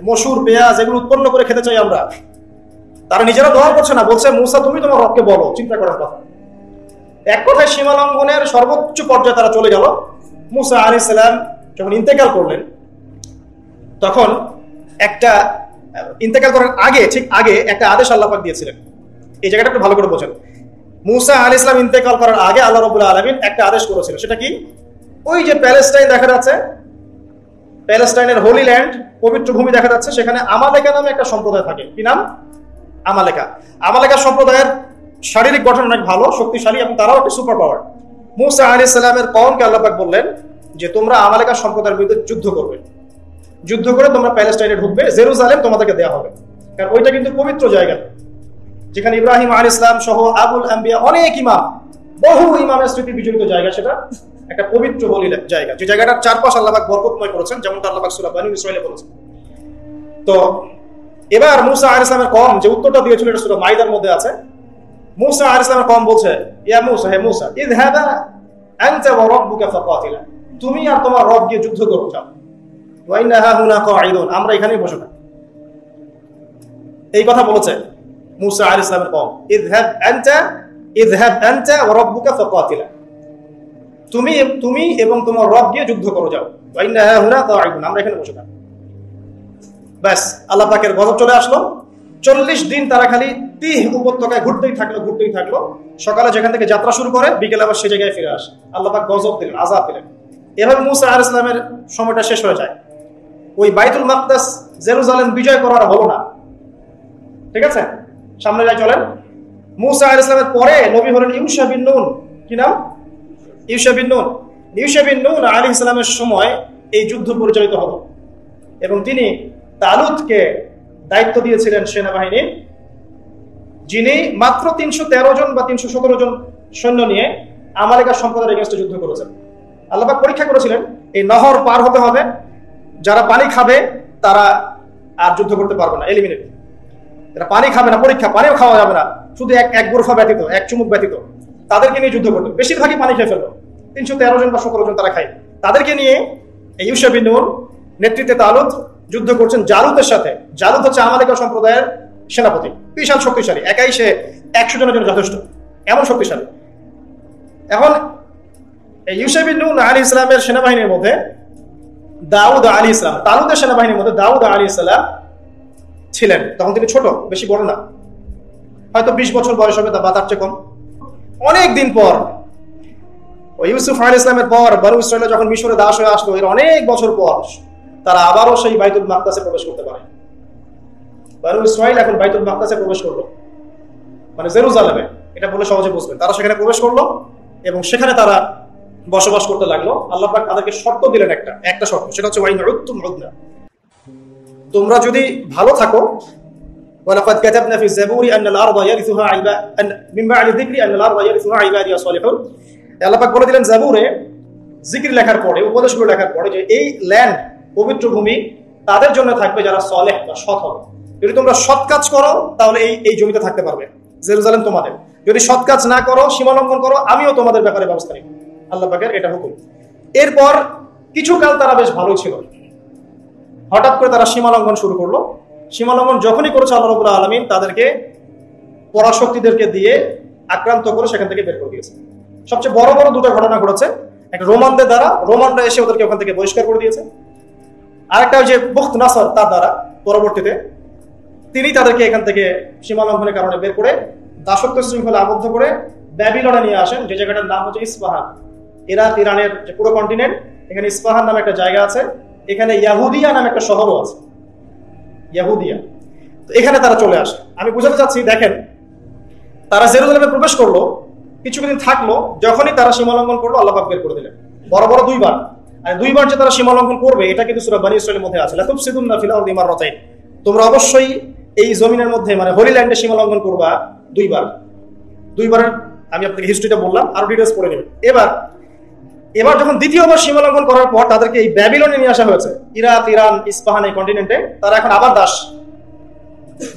মসুর, পেঁয়াজ এগুলো উৎপন্ন করে খেতে চাই আমরা। তারা নিজেরা দোয়া করছে না, বলছে মুসা তুমি তোমার রবকে বলো। চিন্তা করার কথা। এক কথায় সীমা লঙ্ঘনের সর্বোচ্চ পর্যায়ে তারা চলে গেল। মুসা আলাইহিস সালাম যখন ইন্তেকাল করলেন, তখন একটা ইন্তেকাল করার আগে, ঠিক আগে একটা আদেশ আল্লাহ পাক দিয়েছিলেন। এই জায়গাটা একটু ভালো করে বোঝেন। মুসা আলাইহিস সালাম ইন্তেকাল করার আগে আল্লাহ রাব্বুল আলামিন একটা আদেশ করেছিল। সেটা কি? ওই যে প্যালেস্টাইন দেখা যাচ্ছে, প্যালেস্টাইনের হোলি ল্যান্ড, পবিত্র ভূমি দেখা যাচ্ছে, সেখানে আমালেকা নামে একটা সম্প্রদায় থাকে। কি নাম? আমালেকা। আমালেকা সম্প্রদায়ের শারীরিক গঠন অনেক ভালো, শক্তিশালী, এবং তারাও একটা সুপার পাওয়ার। মুসা আলাইহিস সালামের কওমকে আল্লাহ পাক বললেন যে তোমরা আমালেকা সম্প্রদায়ের বিরুদ্ধে যুদ্ধ করবে, যুদ্ধ করে তোমরা প্যালেস্টাইনে ঢুকবে, জেরুজালেম তোমাদেরকে দেওয়া হবে। কারণ ওইটা কিন্তু পবিত্র জায়গা, যেখানে ইব্রাহিম আলাইহিস সালাম সহ আবুল আম্বিয়া অনেক ইমাম, বহু ইমামের স্মৃতি বিজড়িত জায়গা। সেটা একটা পবিত্র হোলি জায়গা, যে জায়গাটার চারপাশ আল্লাহ পাক বরকতময় করেছেন, যেমন আল্লাহ পাক সূরা বনী ইসরাঈলে বলেছেন। তো এবার মুসা আলাইহিস সালামের কওম যে উত্তরটা দিয়েছিল, এটা সূরা মাইদার মধ্যে আছে। মুসা আলাইহিস সালামের কওম বলছে, ইয়া মুসা, হে মুসা, ইযহাবা আনতা ওয়া রাব্বুকা ফাকাতিলা, তুমি আর তোমার রব গিয়ে যুদ্ধ করো, যাও। ওয়া ইন্না হাহুনা কাঈদুন, আমরা এখানেই বসে থাকি। এই কথা বলেছে মুসা আলাইহিস সালামের কওম, ইযহাব আনতা ওয়া রাব্বুকা ফাকাতিলা, তুমি এবং তোমার রব গিয়ে যুদ্ধ করো, যাও। ওয়া ইন্না হাহুনা কাঈদুন, আমরা এখানে বসে থাকি। ব্যাস, আল্লাহ পাকের গজব চলে আসলো। 40 দিন তারা খালি তিহ উপত্যকায় ঘুরতেই থাকলো। সকালে যেখান থেকে যাত্রা শুরু করে, বিকেলে আবার সে জায়গায় ফিরে আসে। আল্লাহ পাক গজব দিলেন, আযাব দিলেন। এভাবে মুসা আলাইহিস সালামের সময়টা শেষ হয়ে যায়। ওই বাইতুল মাকদাস, জেরুজালেম বিজয় করার হলো না। ঠিক আছে, সামনে যাই চলেন। মুসা আলাইহিস সালামের পরে নবী হলেন ইউশা বিন নুন। কি নাম? ইউশা বিন নুন। ইউশা বিন নুন আলাইহিস সালামের সময় এই যুদ্ধ পরিচালিত হলো, এবং তিনি তালুতকে দায়িত্ব দিয়েছিলেন সেনাবাহিনীর, যিনি মাত্র 313 জন বা 317 জন সৈন্য নিয়ে আমালেকা সম্প্রদায়ের এগেইনস্টে যুদ্ধ করেছেন। আল্লাহ পাক পরীক্ষা করেছিলেন, এই নহর পার হতে হবে, যারা পানি খাবে তারা আর যুদ্ধ করতে পারবে না, এলিমিনেট। যারা পানি খাবে না, পরীক্ষা, পানিও খাওয়া যাবে না, শুধু এক গোরফা ব্যতীত, এক চুমুক ব্যতীত, তাদেরকে নিয়ে যুদ্ধ করতে। বেশিরভাগই পানি খেয়ে ফেললো, 313 জন বা 17 জন তারা খায়। তাদেরকে নিয়ে ইউশা বিন নুন নেতৃত্বে তালুত যুদ্ধ করছেন জালুতের সাথে। জালুত হচ্ছে আমালেকা সম্প্রদায়ের সেনাপতি, বিশাল শক্তিশালী, একাই সে 100 জনের জন্য যথেষ্ট, এমন শক্তিশালী। এখন ইউশা বিন নুন আলাইহিস সালামের সেনাবাহিনীর মধ্যে দাউদ আলাইহিস সালাম, তালুতের সেনাবাহিনীর মধ্যে দাউদ আলাইহিস সালাম ছিলেন। তখন তিনি ছোট, বেশি বড় না, হয়তো 20 বছর বয়স হবে বা তার চেয়ে কম। অনেক দিন পর, ইউসুফ আলাইহিস সালামের পর বনু ইসরাঈল যখন মিশরে দাস হয়ে আসলো, এর অনেক বছর পর তারা আবারও সেই বাইতুল মাকদাসে প্রবেশ করতে পারে। বনু ইসরাঈল এখন বাইতুল মাকদাসে প্রবেশ করলো, মানে জেরুজালেমে, এটা বলে সহজে বুঝবেন। তারা সেখানে প্রবেশ করলো এবং সেখানে তারা বসবাস করতে লাগলো। আল্লাহ পাক তাদেরকে শর্ত দিলেন, একটা শর্ত, সেটা হচ্ছে ওয়াইন উদ্তুম উদনা, তোমরা যদি ভালো থাকো, ওয়ালাকাদ কাতাবনা ফি যাবুরি আন্নাল আরদা ইয়ারিসুহা মিন বা'দি যিকরি আন্নাল আরদা ইয়ারিসুহা ইবাদিয়াস সালিহুন। আল্লাহ পাক বলে দিলেন যাবুরে, জিকির লেখার পরে, উপদেশগুলো লেখার পরে, যে এই ল্যান্ড, পবিত্র ভূমি, তাদের জন্য থাকবে যারা সলেহ বা সৎ হবে। যদি তোমরা সৎ কাজ করো তাহলে এই জমিতে থাকতে পারবে, জেরুজালেম তোমাদের। যদি সৎ কাজ না করো, সীমা লঙ্ঘন করো, আমিও তোমাদের ব্যাপারে ব্যবস্থা নিব। আল্লাহ পাকের এটা হুকুম। এরপর কিছুকাল তারা বেশ ভালোই ছিল। হঠাৎ করে তারা সীমা লঙ্ঘন শুরু করলো। সীমা লঙ্ঘন যখনই করেছে, আল্লাহ রাব্বুল আলামিন তাদেরকে পরাশক্তিদেরকে দিয়ে আক্রান্ত করে সেখান থেকে বের করে দিয়েছে। সবচেয়ে বড় বড় দুটো ঘটনা ঘটেছে। একটা রোমানদের দ্বারা, রোমানরা এসে ওদেরকে ওখান থেকে বহিষ্কার করে দিয়েছে। আরেকটা ওই যে বুখত নাসর, তার দ্বারা পরবর্তীতে তিনি তাদেরকে এখান থেকে সীমা লঙ্ঘনের কারণে বের করে দাসত্ব শৃঙ্খলা আবদ্ধ করে ব্যাবিলনে নিয়ে আসেন, যে জায়গাটার নাম হচ্ছে ইস্পাহান। ইরানের যে পুরো কন্টিনেন্ট, এখানে ইস্পাহান নামে একটা জায়গা আছে, এখানে ইয়াহুদিয়া নামে একটা শহরও আছে, ইয়াহুদিয়া। তো এখানে তারা চলে আসে। আমি বুঝাতে চাচ্ছি, দেখেন, তারা জেরুজালেমে প্রবেশ করলো, কিছুদিন থাকলো, যখনই তারা সীমা লঙ্ঘন করলো, আল্লাহ পাক বের করে দিলেন বড় বড় দুইবার। আর দুইবার যে তারা সীমা লঙ্ঘন করবে, এটা কিন্তু সূরা বনী ইসরাঈলের মধ্যে আছে, লা তুফসিদুন্না ফিল আরদি মাররাতাইন, তোমরা অবশ্যই এই জমিনের মধ্যে, মানে হোলি ল্যান্ডে সীমা লঙ্ঘন করবা দুইবারের আমি আপনাকে হিস্ট্রিটা বললাম, আরো ডিটেইলস পড়ে নেবেন। এবার যখন দ্বিতীয়বার সীমা লঙ্ঘন করার পর তাদেরকে এই ব্যাবিলনে নিয়ে আসা হয়েছে, ইরান, ইস্পাহান, এই কন্টিনেন্টে। তারা এখন আবার দাস,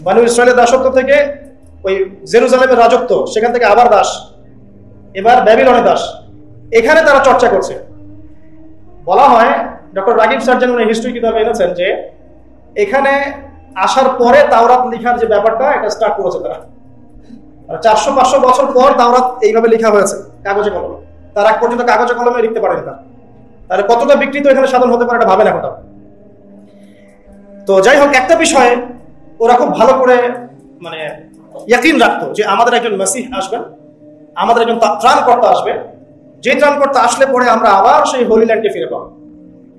বনী ইসরাঈলের দাসত্ব থেকে ওই জেরুজালেমের রাজত্ব, সেখান থেকে আবার দাস, এবার ব্যাবিলনে দাস। এখানে তারা চর্চা করছে। বলা হয়, ডক্টর রাগিব সার্জন উনি হিস্ট্রি কিতাবে এনেছেন, যে এখানে আসার পরে তাওরাত লেখার যে ব্যাপারটা, এটা স্টার্ট করেছে তারা। 400-500 বছর পর তাওরাত এইভাবে লেখা হয়েছে, কাগজে কলমে। তার আগ পর্যন্ত কাগজে কলমে লিখতে পারেনি তারা। তাহলে কতটা বিকৃত এখানে সাধন হতে পারে, এটা ভাবেন এখন তারা। তো যাই হোক, একটা বিষয়ে ওরা খুব ভালো করে মানে ইয়াকিন রাখতো, যে আমাদের একজন মাসিহ আসবেন, আমাদের একজন ত্রাণকর্তা আসবে, যে ত্রাণকর্তা আসলে পরে আমরা আবার সেই হোলি ল্যান্ডে ফিরে পাবো।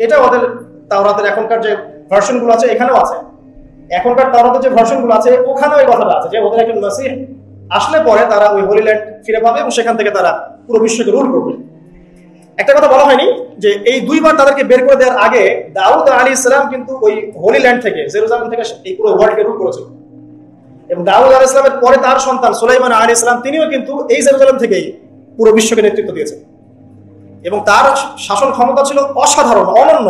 এটা ওদের তাওরাতের এখনকার যে ভার্সনগুলো আছে, এখানেও আছে। এখনকার তাওরাতের যে ভার্সনগুলো আছে, ওখানেও এই কথাটা আছে, যে ওদের একজন মাসিহ আসলে পরে তারা ওই হোলি ল্যান্ড ফিরে পাবে এবং সেখান থেকে তারা পুরো বিশ্বকে রুল করবে। একটা কথা বলা হয়নি যে এই দুইবার তাদেরকে বের করে দেওয়ার আগে দাউদ আলাইহিস সালাম কিন্তু ওই হোলি ল্যান্ড থেকে, জেরুজালেম থেকে এই পুরো ওয়ার্ল্ডকে রুল করেছিল। এবং দাউদ আলাইহিস সালামের পরে তার সন্তান সুলাইমান আলাইহিস সালাম তিনিও কিন্তু এই জেরুজালেম থেকেই পুরো বিশ্বকে নেতৃত্ব দিয়েছেন। এবং তার শাসন ক্ষমতা ছিল অসাধারণ, অনন্য,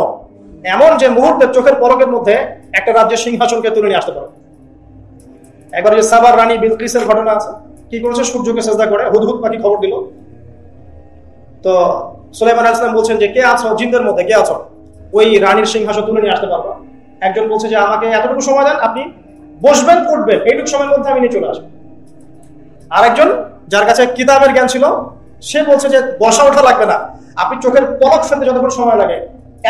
এমন যে মুহূর্তে চোখের পলকের মধ্যে একটা রাজ্যের সিংহাসনকে তুলে নিয়ে আসতে পারে। একবার যে সাবার রানী বিলকিসের ঘটনা আছে, কি করেছে, সূর্যকে সেজদা করে হুদহুদ পাখি খবর দিল। তো সুলাইমান আলাইহিস সালাম বলছেন যে কে আছো জিনদের মধ্যে, কে আছো ওই রানীর সিংহাসন তুলে নিয়ে আসতে পারবো? একজন বলছে যে আমাকে এতটুকু সময় দেন, আপনি বসবেন পড়বেন, এইটুকু সময়ের মধ্যে আমি নিয়ে চলে আসবো। আরেকজন যার কাছে কিতাবের জ্ঞান ছিল সে বলছে যে বসা ওঠা লাগবে না, আপনি চোখের পলক ফেলতে যতক্ষণ সময় লাগে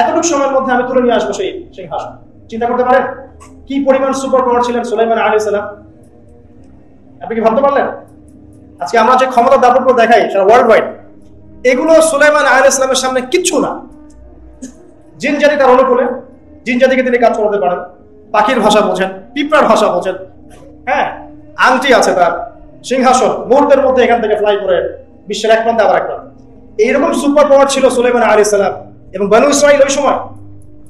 এতটুকু সময়ের মধ্যে আমি তুলে নিয়ে আসবো সেই সিংহাসন। চিন্তা করতে পারেন কি পরিমাণ সুপার পাওয়ার ছিলেন সুলাইমান আলাইহিস সালাম? আপনি কি ভাবতে পারলেন? আজকে আমরা যে ক্ষমতা দাপট দেখাই সারা ওয়ার্ল্ড ওয়াইড, এগুলো সুলাইমান আলাইহিস সালামের সামনে কিচ্ছু না। জিন জাতি তার অনুকূলে, জিন জাতিকে তিনি কাজ করাতে পারেন, পাখির ভাষা বোঝেন, পিঁপড়ার ভাষা বোঝেন, হ্যাঁ, আংটি আছে তার, সিংহাসন, মুহূর্তের মধ্যে এখান থেকে ফ্লাই করে বিশ্বের এক প্রান্তে আবার এক প্রান্তে। এইরকম সুপার পাওয়ার ছিল সুলাইমান আলাইহিস সালাম। এবং বনু ইসরাইল ওই সময়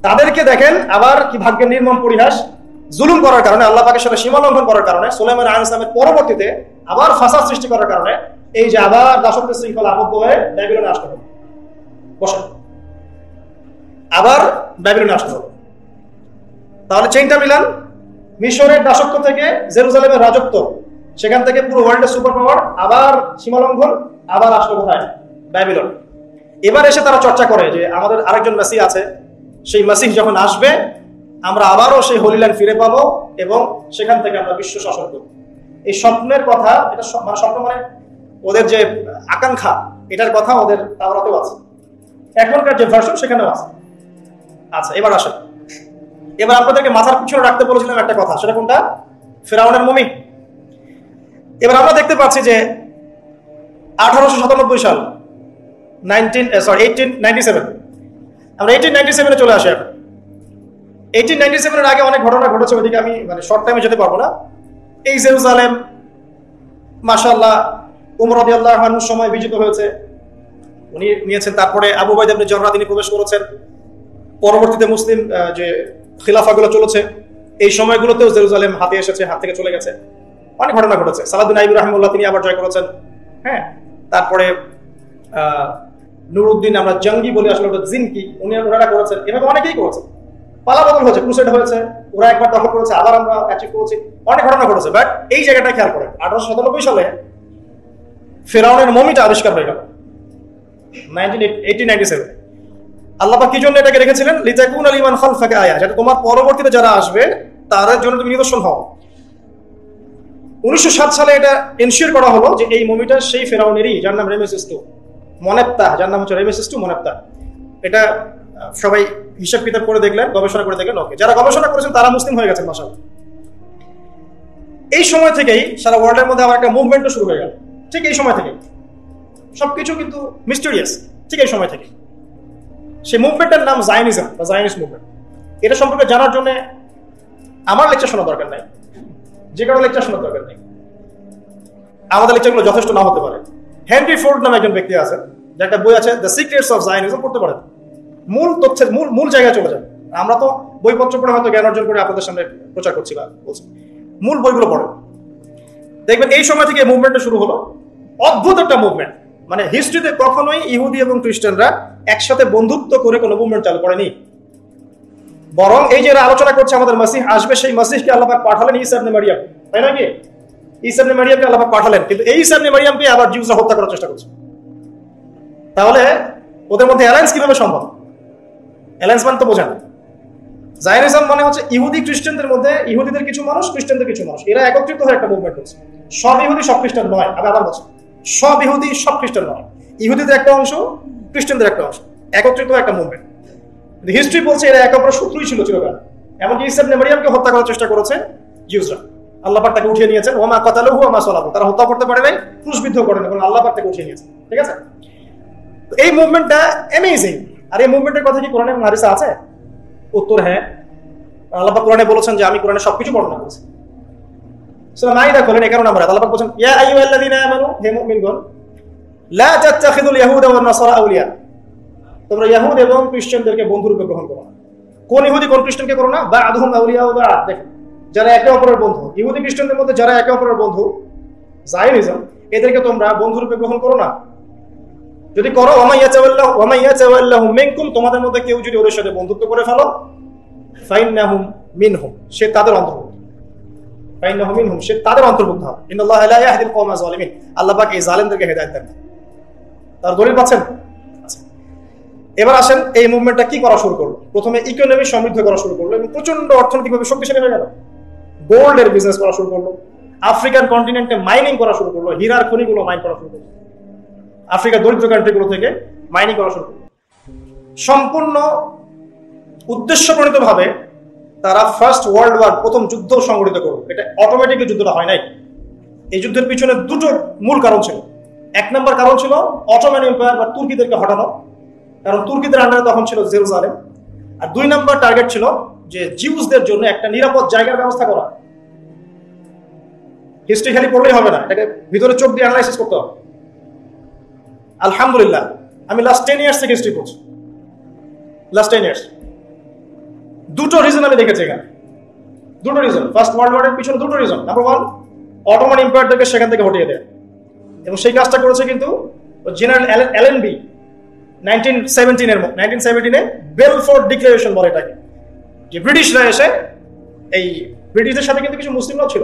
তাদেরকে দেখেন আবার কি ভাগ্যের নির্মম পরিহাস, জুলুম করার কারণে, আল্লাহ পাকের সাথে সীমা লঙ্ঘন করার কারণে, সুলাইমান আলাইহিস সালামের পরবর্তীতে আবার ফাসাদ সৃষ্টি করার কারণে এই যে আবার দাসত্বের শৃঙ্খলা আবদ্ধ হয়ে ব্যাবিলনে আসতে হবে, বসেন আবার ব্যাবিলনে আসতে হবে। তাহলে চেইনটা মিলান, মিশরের দাসত্ব থেকে জেরুজালেমের রাজত্ব, সেখান থেকে পুরো ওয়ার্ল্ডের সুপার পাওয়ার, আবার সীমালঙ্ঘন, আবার আসলো কোথায়? ব্যাবিলন। এবার এসে তারা চর্চা করে যে আমাদের আরেকজন মেসি আছে, সেই মেসি যখন আসবে আমরা আবারও সেই হোলি ল্যান্ড ফিরে পাবো এবং সেখান থেকে আমরা বিশ্ব শাসন করব। এই স্বপ্নের কথা, এটা মানে স্বপ্ন মানে ওদের যে আকাঙ্ক্ষা, এটার কথা ওদের তাওরাতেও আছে, এখনকার যে ভার্সন সেখানেও আছে। আচ্ছা, এবার আসেন, এবার আপনাদেরকে মাথার পিছনে রাখতে বলেছিলাম একটা কথা, সেটা কোনটা? ফেরাউনের মমি। এবার আমরা দেখতে পাচ্ছি যে 1897 সাল, 1897, আমরা 1897 চলে আসি। এখন 1897 আগে অনেক ঘটনা ঘটেছে, ওইদিকে আমি মানে শর্ট টাইমে যেতে পারবো না। এই জেরুজালেম মাশাআল্লাহ উমর রাদিয়াল্লাহু আনহুর সময় বিজিত হয়েছে, উনি নিয়েছেন। তারপরে আবু উবাইদা ইবনে জাররাহ তিনি প্রবেশ করেছেন। পরবর্তীতে মুসলিম যে খিলাফাগুলো চলেছে এই সময়গুলোতেও জেরুজালেম হাতে এসেছে, হাত থেকে চলে গেছে, অনেক ঘটনা ঘটেছে। সালাউদ্দিন আইয়ুবী রাহিমাহুল্লাহ তিনি আবার জয় করেছেন, হ্যাঁ। তারপরে নুরুদ্দিন, আমরা জঙ্গি বলি, আসলে ওটা জিনকি, ওনারা করেছেন। এভাবে অনেকেই করেছেন, পালাবদল হয়েছে, ক্রুসেড হয়েছে, ওরা একবার দখল করেছে, আবার আমরা অ্যাচিভ করেছি, অনেক ঘটনা ঘটেছে। বাট এই জায়গাটা খেয়াল করেন, 1897 সালে ফেরাউনের মমিটা আবিষ্কার হয়ে গেল 1897। আল্লাহ পাক কি জন্য এটাকে রেখেছিলেন? লিতাকুনা লিমান খালফাকা আয়া, যাতে তোমার পরবর্তীতে যারা আসবে তাদের জন্য তুমি নিদর্শন হও। 1907 সালে এটা এনশিওর করা হলো যে এই মমিটা সেই ফেরাউনেরই, যার নাম রেমেসিস II মনেপ্তা, যার নাম হচ্ছে রেমেসিস II মনেপ্তা। এটা সবাই হিসাব কিতাব করে দেখলেন, গবেষণা করে দেখলেন, ওকে, যারা গবেষণা করেছেন তারা মুসলিম হয়ে গেছেন মাশাআল্লাহ। এই সময় থেকেই সারা ওয়ার্ল্ডের মধ্যে আবার একটা মুভমেন্টও শুরু হয়ে গেল, ঠিক এই সময় থেকেই। সবকিছু কিন্তু মিস্টেরিয়াস, ঠিক এই সময় থেকে। সেই মুভমেন্টের নাম জায়নিজম বা জায়নিস্ট মুভমেন্ট। এটা সম্পর্কে জানার জন্য আমার লেকচার শোনা দরকার নাই, যে কারো লেকচার শোনার দরকার নেই, আমাদের লেকচারগুলো যথেষ্ট না হতে পারে। হেনরি ফোর্ড নামে একজন ব্যক্তি আছেন, যার একটা বই আছে দ্য সিক্রেটস অফ জায়নিজম, পড়তে পারেন। মূল তথ্যের মূল জায়গায় চলে যান। আমরা তো বইপত্র পড়ে হয়তো জ্ঞান অর্জন করে আপনাদের সামনে প্রচার করছি বা বলছি, মূল বইগুলো পড়েন, দেখবেন এই সময় থেকে মুভমেন্টটা শুরু হলো। অদ্ভুত একটা মুভমেন্ট, মানে হিস্ট্রিতে কখনোই ইহুদি এবং খ্রিস্টানরা একসাথে বন্ধুত্ব করে কোনো মুভমেন্ট চালু করেনি। বরং এই যে আলোচনা করছে আমাদের মাসিহ আসবে, সেই মাসিহকে আল্লাহ পাক পাঠালেন ঈসা ইবনে মারিয়াম, তাই না? কি ঈসা ইবনে মারিয়ামকে আল্লাহ পাক পাঠালেন, কিন্তু এই ঈসা ইবনে মারিয়ামকে আবার জিউসরা হত্যা করার চেষ্টা করছে। তাহলে ওদের মধ্যে অ্যালায়েন্স কিভাবে সম্ভব? অ্যালায়েন্স মানে তো বোঝেন, জায়নিজম মানে হচ্ছে ইহুদি খ্রিস্টানদের মধ্যে, ইহুদিদের কিছু মানুষ, খ্রিস্টানদের কিছু মানুষ, এরা একত্রিত হয়ে একটা মুভমেন্ট করছে। সব ইহুদি সব খ্রিস্টান নয়, আমি আবার বলছি, সব ইহুদি সব খ্রিস্টান নয়, ইহুদিদের একটা অংশ, খ্রিস্টানদের একটা অংশ, একত্রিত একটা মুভমেন্ট। হিস্ট্রি বলছে এরা একে অপরের শত্রুই ছিল চিরকাল। এমনকি ঈসা ইবনে মারিয়ামকে হত্যা করার চেষ্টা করেছে জিউসরা, আল্লাহ পাক তাকে উঠিয়ে নিয়েছেন। ওয়া মা কাতালুহু ওয়া মা সালাবু, তারা হত্যা করতে পারে নাই, ক্রুশবিদ্ধ করেন, এবং আল্লাহ পাক তাকে উঠিয়ে নিয়েছেন। ঠিক আছে, এই মুভমেন্টটা অ্যামেজিং। আর এই মুভমেন্টের কথা কি কোরআনে এবং হাদিসে আছে? উত্তর হ্যাঁ। আল্লাহ পাক কোরআনে বলেছেন যে আমি কোরআনে সবকিছু বর্ণনা করেছি। সূরা মাইদা খোলেন 11 নম্বর আয়াত, আল্লাহ পাক বলেন ইয়া আইয়ুহাল্লাযীনা আমানু, হে মুমিনগণ, লা তাত্তাখিযুল ইয়াহুদা ওয়ান নাসারা আউলিয়া, তোমরা ইহুদ এবং খ্রিস্টানদেরকে বন্ধুরূপে গ্রহণ করো না। কোন ইহুদি কোন খ্রিস্টানকে করো না? বা আদহুম আউলিয়া বা দেখেন, যারা একে অপরের বন্ধু, ইহুদি খ্রিস্টানদের মধ্যে যারা একে অপরের বন্ধু, জায়নিজম, এদেরকে তোমরা বন্ধুরূপে গ্রহণ করো না। যদি করো, ওয়া ইয়াতাওয়াল্লাহু মিনকুম, তোমাদের মধ্যে কেউ যদি ওদের সাথে বন্ধুত্ব করে ফেলো, ফাইন্নাহুম মিনহুম, সে তাদের অন্তর্ভুক্ত। ফাইন্নাহুম মিনহুম, সে তাদের অন্তর্ভুক্ত হবে। ইন্নাল্লাহা লা ইয়াহদিল কওমা যালিমিন, আল্লাহ পাক এই জালেমদেরকে হেদায়েত দেন না। তার দলিল পাচ্ছেন? এবার আসেন, এই মুভমেন্টটা কি করা শুরু করলো? প্রথমে ইকোনমি সমৃদ্ধ করা শুরু করলো এবং প্রচন্ড অর্থনৈতিকভাবে শক্তিশালী হয়ে গেল। গোল্ডের বিজনেস করা শুরু করলো, আফ্রিকান কন্টিনেন্টে মাইনিং করা শুরু করলো, হীরার খনিগুলো মাইন করা শুরু করলো, আফ্রিকার দরিদ্র কান্ট্রিগুলো থেকে মাইনিং করা শুরু করলো। সম্পূর্ণ উদ্দেশ্যপ্রণীত ভাবে তারা ফার্স্ট ওয়ার্ল্ড ওয়ার, প্রথম যুদ্ধ সংগঠিত করলো। এটা অটোমেটিকলি যুদ্ধটা হয় নাই। এই যুদ্ধের পিছনে দুটো মূল কারণ ছিল। এক নম্বর কারণ ছিল অটোমান এম্পায়ার বা তুর্কিদেরকে হটানো, কারণ তুর্কিদের আন্ডারে তখন ছিল জেরুজালেম। আর দুই নম্বর টার্গেট ছিল যে জিউসদের জন্য একটা নিরাপদ জায়গার ব্যবস্থা করা। হিস্ট্রি খালি পড়লেই হবে না, এটাকে ভিতরে চোখ দিয়ে অ্যানালাইসিস করতে হবে। আলহামদুলিল্লাহ, আমি লাস্ট 10 ইয়ার্স থেকে হিস্ট্রি পড়ছি। লাস্ট 10 ইয়ার্স দুটো রিজন আমি দেখেছি এখানে, দুটো রিজন। ফার্স্ট ওয়ার্ল্ড ওয়ারের পিছনে দুটো রিজন। নাম্বার 1, অটোমান এম্পায়ারদেরকে সেখান থেকে হটিয়ে দেয়, এবং সেই কাজটা করেছে কিন্তু জেনারেল এলএনবি 1917-এ বেলফোর্ড ডিক্লারেশন বলে এটাকে, যে ব্রিটিশরা এসে, এই ব্রিটিশদের সাথে কিন্তু কিছু মুসলিমরাও ছিল,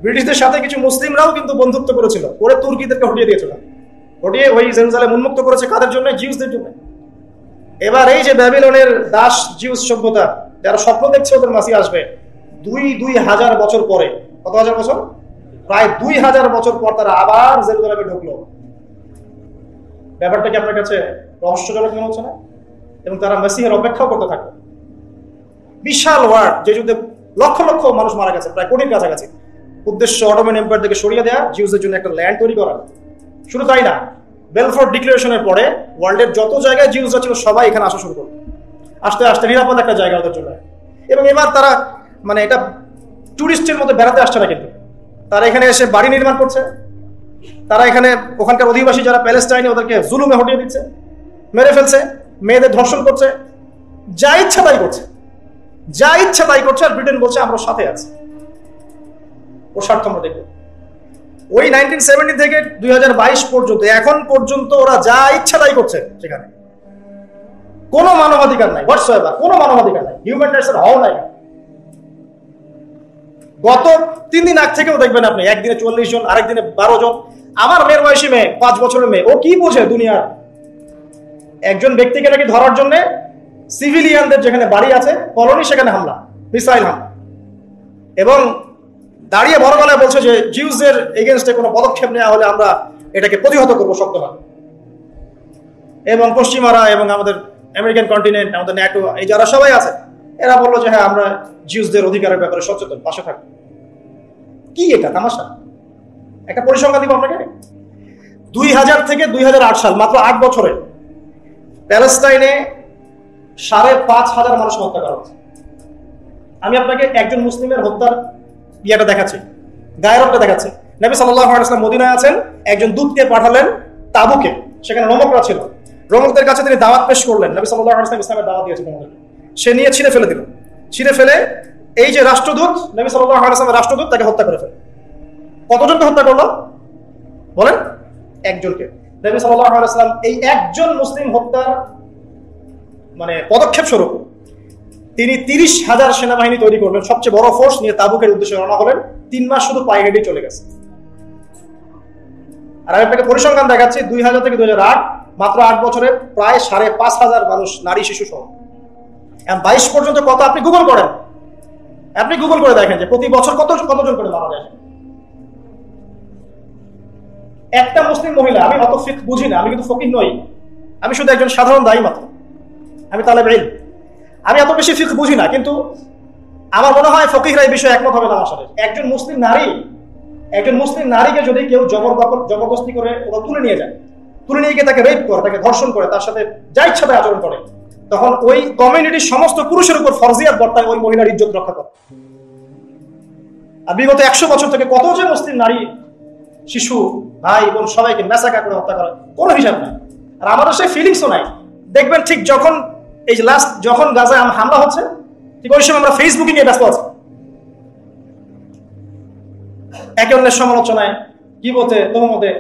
ব্রিটিশদের সাথে কিছু মুসলিমরাও কিন্তু বন্ধুত্ব করেছিল, করে তুর্কিদেরকে হটিয়ে দিয়েছিল। হটিয়ে ওই জেরুজালেম উন্মুক্ত করেছে কাদের জন্য? জিউসদের জন্য। এবার এই যে ব্যাবিলনের দাস জিউস সভ্যতা, যারা স্বপ্ন দেখছে ওদের মাসি আসবে, 2000 বছর পরে, কত হাজার বছর? প্রায় 2000 বছর পর তারা আবার জেরুজালেমে ঢুকলো। ব্যাপারটা কি আপনার কাছে রহস্যজনক মনে হচ্ছে না? এবং তারা মেসিহের অপেক্ষাও করতে থাকবে। বিশাল ওয়ার, যে যুদ্ধে লক্ষ লক্ষ মানুষ মারা গেছে, প্রায় কোটির কাছাকাছি। উদ্দেশ্য অটোমান এম্পায়ার থেকে সরিয়ে দেওয়া, জিউসের জন্য একটা ল্যান্ড তৈরি করা। শুধু তাই না, বেলফোর্ড ডিক্লারেশনের পরে ওয়ার্ল্ডের যত জায়গায় জিউসরা ছিল সবাই এখানে আসা শুরু করবে। আস্তে আস্তে নিরাপদ একটা জায়গা ওদের জন্য। এবং এবার তারা মানে এটা টুরিস্টের মধ্যে বেড়াতে আসছে না, কিন্তু তারা এখানে এসে বাড়ি নির্মাণ করছে। তারা এখানে ওখানকার অধিবাসী যারা প্যালেস্টাইনে, ওদেরকে জুলুমে হটিয়ে দিচ্ছে, মেরে ফেলছে, মেয়েদের ধর্ষণ করছে, যা ইচ্ছা তাই করছে, যা ইচ্ছা তাই করছে। আর ব্রিটেন বলছে আমরা সাথে আছি, ওর স্বার্থ আমরা দেখব। ওই 1970 থেকে 2022 পর্যন্ত, এখন পর্যন্ত ওরা যা ইচ্ছা তাই করছে সেখানে। কোনো মানবাধিকার নাই, হোয়াটসঅ্যাপ কোনো মানবাধিকার নাই, হিউম্যান রাইটসের হওয়া নাই। গত 3 দিন আগ থেকেও দেখবেন আপনি, একদিনে 40 জন, আরেকদিনে 12 জন। আমার মেয়ের বয়সী মেয়ে, 5 বছরের মেয়ে, ও কি বোঝে দুনিয়ার? একজন ব্যক্তিকে নাকি ধরার জন্য সিভিলিয়ানদের যেখানে বাড়ি আছে, কলোনি, সেখানে হামলা, মিসাইল হামলা, এবং দাঁড়িয়ে বড় গলায় বলছে যে জিউসদের এগেইনস্টে কোনো পদক্ষেপ নেওয়া হলে আমরা এটাকে প্রতিহত করবো শক্তভাবে। এবং পশ্চিমারা এবং আমাদের আমেরিকান কন্টিনেন্ট, আমাদের ন্যাটো, এই যারা সবাই আছে, এরা বললো যে হ্যাঁ আমরা জিউসদের অধিকারের ব্যাপারে সচেতন, পাশে থাকবো। কি এটা তামাশা? একটা পরিসংখ্যান দিব আপনাকে। 2000 থেকে 2008 সাল, মাত্র 8 বছরে প্যালেস্টাইনে 5,500 মানুষ হত্যা করা হয়েছে। আমি আপনাকে একজন মুসলিমের হত্যার ইয়েটা দেখাচ্ছি, গায়রবটা দেখাচ্ছি। নবী সাল্লাল্লাহু আলাইহি ওয়াসাল্লাম মদিনায় আছেন, একজন দূতকে পাঠালেন তাবুকে, সেখানে রোমকরা ছিল। রোমকদের কাছে তিনি দাওয়াত পেশ করলেন, নবী সাল্লাল্লাহু আলাইহি ওয়াসাল্লাম ইসলামের দাওয়াত দিয়েছেন ওদেরকে। সে নিয়ে ছিঁড়ে ফেলে দিল, ছিঁড়ে ফেলে এই যে রাষ্ট্রদূত, নবী সাল্লাল্লাহু আলাইহি ওয়াসাল্লামের রাষ্ট্রদূত, তাকে হত্যা করে ফেলে। কতজনকে হত্যা করলো বলেন? একজনকে। নবী সাল্লাল্লাহু আলাইহি ওয়াসাল্লাম এই একজন মুসলিম হত্যার মানে পদক্ষেপ স্বরূপ তিনি 30,000 সেনাবাহিনী তৈরি করবেন, সবচেয়ে বড় ফোর্স নিয়ে তাবুকের উদ্দেশ্যে রওনা হলেন। 3 মাস শুধু পায়ে হেঁটেই চলে গেছে। আর আমি আপনাকে পরিসংখ্যান দেখাচ্ছি, 2000 থেকে 2008, মাত্র 8 বছরে প্রায় 5,500 মানুষ, নারী শিশু সহ। 22 পর্যন্ত কত আপনি গুগল করেন, আপনি গুগল করে দেখেন যে প্রতি বছর কতজন করে মারা যায়। একটা মুসলিম মহিলা, আমি অত ফিকহ বুঝি না, আমি কিন্তু ফকিহ নই, আমি শুধু একজন সাধারণ দায়ী মাত্র, আমি তালেবে ইলম, আমি এত বেশি ফিকহ বুঝি না, কিন্তু আমার মনে হয় ফকিহরা এই বিষয়ে একমত হবে না আমার সাথে। একজন মুসলিম নারীকে যদি কেউ জবরদস্তি করে ওরা তুলে নিয়ে যায়, তুলে নিয়ে গিয়ে তাকে রেপ করে, তাকে ধর্ষণ করে, তার সাথে যা ইচ্ছা তাই আচরণ করে, তখন ওই কমিউনিটির সমস্ত পুরুষের উপর ফরজিয়াত বর্তায় ওই মহিলার ইজ্জত রক্ষা করে। আর বিগত 100 বছর থেকে কত যে মুসলিম নারী, শিশু, ভাই বোন সবাইকে মেসাকা করে হত্যা করে, কোনো হিসাব নাই। আর আমাদের সেই ফিলিংসও নাই দেখবেন ঠিক যখন এই যে লাস্ট যখন গাজায় হামলা হচ্ছে, ঠিক ওই সময় আমরা ফেসবুকে নিয়ে ব্যস্ত আছি, একে অন্যের সমালোচনায়, গীবতে, তহমতে।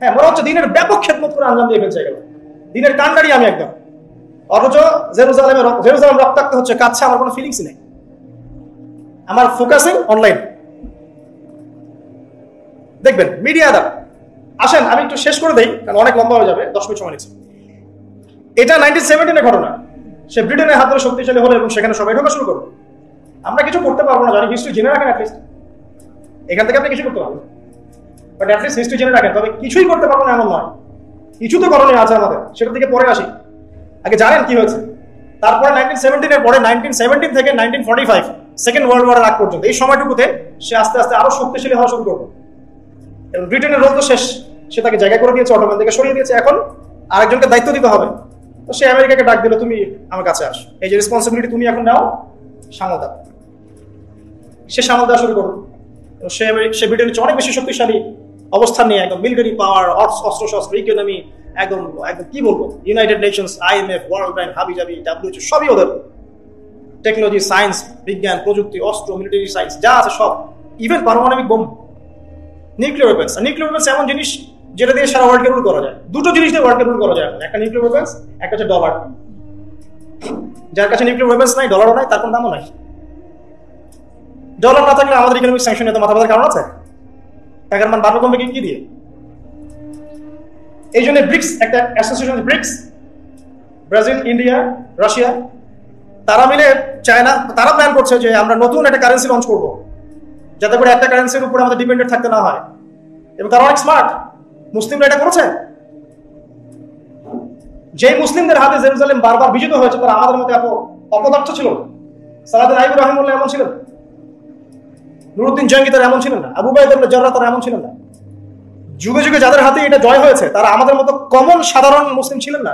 হ্যাঁ, মনে হচ্ছে দিনের ব্যাপক খেদমত করে আঞ্জাম দিয়ে ফেলছে এগুলো, দিনের কান্ডারি আমি একদম। অথচ জেরুজালেম রক্তাক্ত হচ্ছে, কাছে আমার কোনো ফিলিংস নেই, আমার ফোকাসিং অনলাইন। দেখবেন মিডিয়া দ্বারা। আসেন আমি একটু শেষ করে দেই, কারণ অনেক লম্বা হয়ে যাবে, 10 মিনিট সময় নিচ্ছে। এটা 1917-এর ঘটনা। সে ব্রিটেনের হাত ধরে শক্তিশালী হলো এবং সেখানে সবাই ঢোকা শুরু করলো। আমরা কিছু করতে পারবো না, জানি, হিস্ট্রি জেনে রাখেন অ্যাটলিস্ট। এখান থেকে আপনি কিছু করতে পারবেন, বাট অ্যাটলিস্ট হিস্ট্রি জেনে রাখেন। তবে কিছুই করতে পারবো না এমন নয়, কিছু তো করণীয় আছে আমাদের, সেটার দিকে পরে আসি। আগে জানেন কি হয়েছে। তারপরে 1917-এর পরে 1917 থেকে 1945 সেকেন্ড ওয়ার্ল্ড ওয়ারের আগ পর্যন্ত এই সময়টুকুতে সে আস্তে আস্তে আরো শক্তিশালী হওয়া শুরু করবে। এবং ব্রিটেনের রোল তো শেষ, সে তাকে জায়গা করে দিয়েছে, অটোম্যান থেকে সরিয়ে দিয়েছে। এখন আরেকজনকে দায়িত্ব দিতে হবে। তো সে আমেরিকাকে ডাক দিল, তুমি আমার কাছে আস, এই যে রেসপন্সিবিলিটি তুমি এখন নাও, সামাল দাও। সে সামাল দেওয়া শুরু করলো। সে ব্রিটেনের চেয়ে অনেক বেশি শক্তিশালী অবস্থান নিয়ে, একদম মিলিটারি পাওয়ার, অস্ত্র শস্ত্র, ইকোনমি, একদম একদম কি বলবো, United Nations, IMF, World Bank, হাবিজাবি, WHO, সবই ওদের। টেকনোলজি, সায়েন্স, বিজ্ঞান, প্রযুক্তি, অস্ত্র, মিলিটারি সায়েন্স যা আছে সব, ইভেন পারমাণবিক bomb, nuclear weapons. Nuclear weapons এমন জিনিস যেটা দিয়ে সারা ওয়ার্ল্ডকে রুল করা যায়। দুটো জিনিস দিয়ে ওয়ার্ল্ডকে রুল করা যায়, একটা নিউক্লিয়ার ওয়েপন্স, একটা হচ্ছে ডলার। যার কাছে নিউক্লিয়ার ওয়েপন্স নাই, ডলারও নাই, তার কোনো দামও নাই। ডলার না থাকলে আমাদের ইকোনমিক স্যাংশন এত মাথা ব্যথার কারণ আছে? টাকার মান বাড়বে কমবে কি দিয়ে? এই জন্য ব্রিক্স, একটা association, BRICS, Brazil, India, Russia, তারা মিলে, চায়না, তারা প্ল্যান করছে যে আমরা নতুন একটা কারেন্সি লঞ্চ করব, যাতে করে একটা কারেন্সির উপর আমাদের ডিপেন্ডেন্ট থাকতে না হয়। এবং তারা অনেক স্মার্ট, মুসলিমরা এটা করেছে। যেই মুসলিমদের হাতে জেরুজালেম বারবার বিজিত হয়েছে, তারা আমাদের মতো এত অপদার্থ ছিল না। সালাদিন আইয়ুবী রাহিমাহুল্লাহ এমন ছিলেন, নুরুদ্দিন জঙ্গি তারা এমন ছিলেন না, আবু উবাইদা ইবনে জাররাহ তারা এমন ছিলেন না। যুগে যুগে যাদের হাতে এটা জয় হয়েছে, তারা আমাদের মতো কমন সাধারণ মুসলিম ছিলেন না,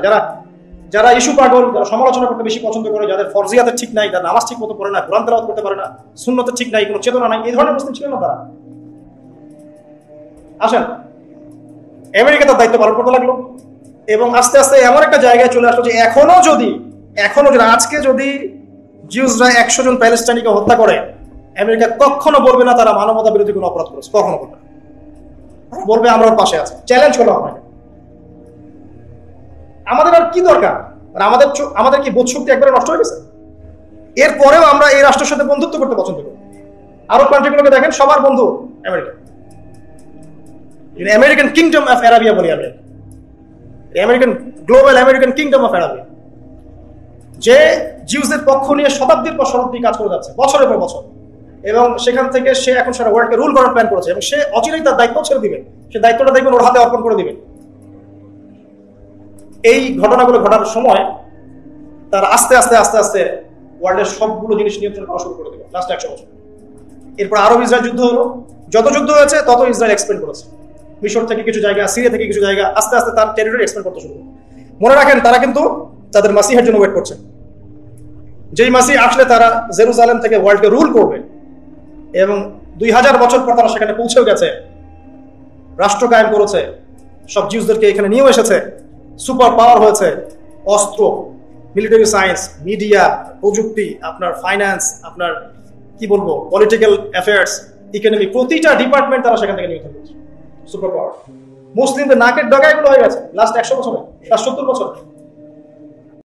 যারা ইস্যু পাগল, যারা সমালোচনা করতে বেশি পছন্দ করে, যাদের ফরজিয়াতের ঠিক নাই, তারা নামাজ ঠিক মতো পড়ে না, কোরআন তেলাওয়াত করতে পারে না, সুন্নতের ঠিক নাই, কোনো চেতনা নাই, এই ধরনের মুসলিম ছিলেন না তারা। আসেন, আমেরিকা তার দায়িত্ব পালন করতে লাগলো এবং আস্তে আস্তে এমন একটা জায়গায় চলে আসলো যে এখনো যদি আজকে যদি জিউসরা 100 জন প্যালেস্টাইনিকে হত্যা করে, আমেরিকা কখনো বলবে না তারা মানবতা বিরোধী কোনো অপরাধ করেছে, কখনো বলবে না। বলবে আমরা ওর পাশে আছি, চ্যালেঞ্জ করলো আপনাকে। আমাদের আর কি দরকার? আমাদের কি বোধ শক্তি একবারে নষ্ট হয়ে গেছে? এরপরেও আমরা এই রাষ্ট্রের সাথে বন্ধুত্ব করতে পছন্দ করি। আরব কান্ট্রিগুলোকে দেখেন, সবার বন্ধু America. American kingdom of Arabia বলি আমি, global American kingdom of Arabia, যে জিউসদের পক্ষ নিয়ে শতাব্দীর পর শতাব্দী কাজ করে যাচ্ছে, বছরের পর বছর। এবং সেখান থেকে সে এখন সারা ওয়ার্ল্ডকে রুল করার প্ল্যান করেছে এবং সে অচিরেই তার দায়িত্ব ছেড়ে দিবে। সে দায়িত্বটা দেখবেন ওর হাতে অর্পণ করে দিবে। এই ঘটনাগুলো ঘটার সময় তারা আস্তে আস্তে আস্তে আস্তে ওয়ার্ল্ডের সবগুলো জিনিস নিয়ন্ত্রণ করা শুরু করে দেবে লাস্ট 100 বছর। এরপর আরব ইসরায়েল যুদ্ধ হলো, যত যুদ্ধ হয়েছে তত ইসরায়েল এক্সপেন্ড করেছে। মিশর থেকে কিছু জায়গা, সিরিয়া থেকে কিছু জায়গা, আস্তে আস্তে তার টেরিটরি এক্সপেন্ড করতে শুরু করে। মনে রাখেন, তারা কিন্তু তাদের মাসিহের জন্য ওয়েট করছে। যেই মাসি আসলে তারা জেরুজালেম থেকে ওয়ার্ল্ডকে রুল করবে এবং 2000 বছর পর তারা সেখানে পৌঁছেও গেছে, রাষ্ট্র কায়েম করেছে, সব জিউসদেরকে এখানে নিয়েও এসেছে, সুপার পাওয়ার হয়েছে, অস্ত্র, মিলিটারি সায়েন্স, মিডিয়া, প্রযুক্তি, আপনার ফাইন্যান্স, আপনার কি বলবো, পলিটিক্যাল অ্যাফেয়ার্স, ইকোনমি, প্রতিটা ডিপার্টমেন্ট তারা সেখান থেকে নিয়ন্ত্রণ করছে। Super power. মুসলিমদের নাকের ডগায় এগুলো হয়ে গেছে লাস্ট 100 বছরে, লাস্ট 70 বছর।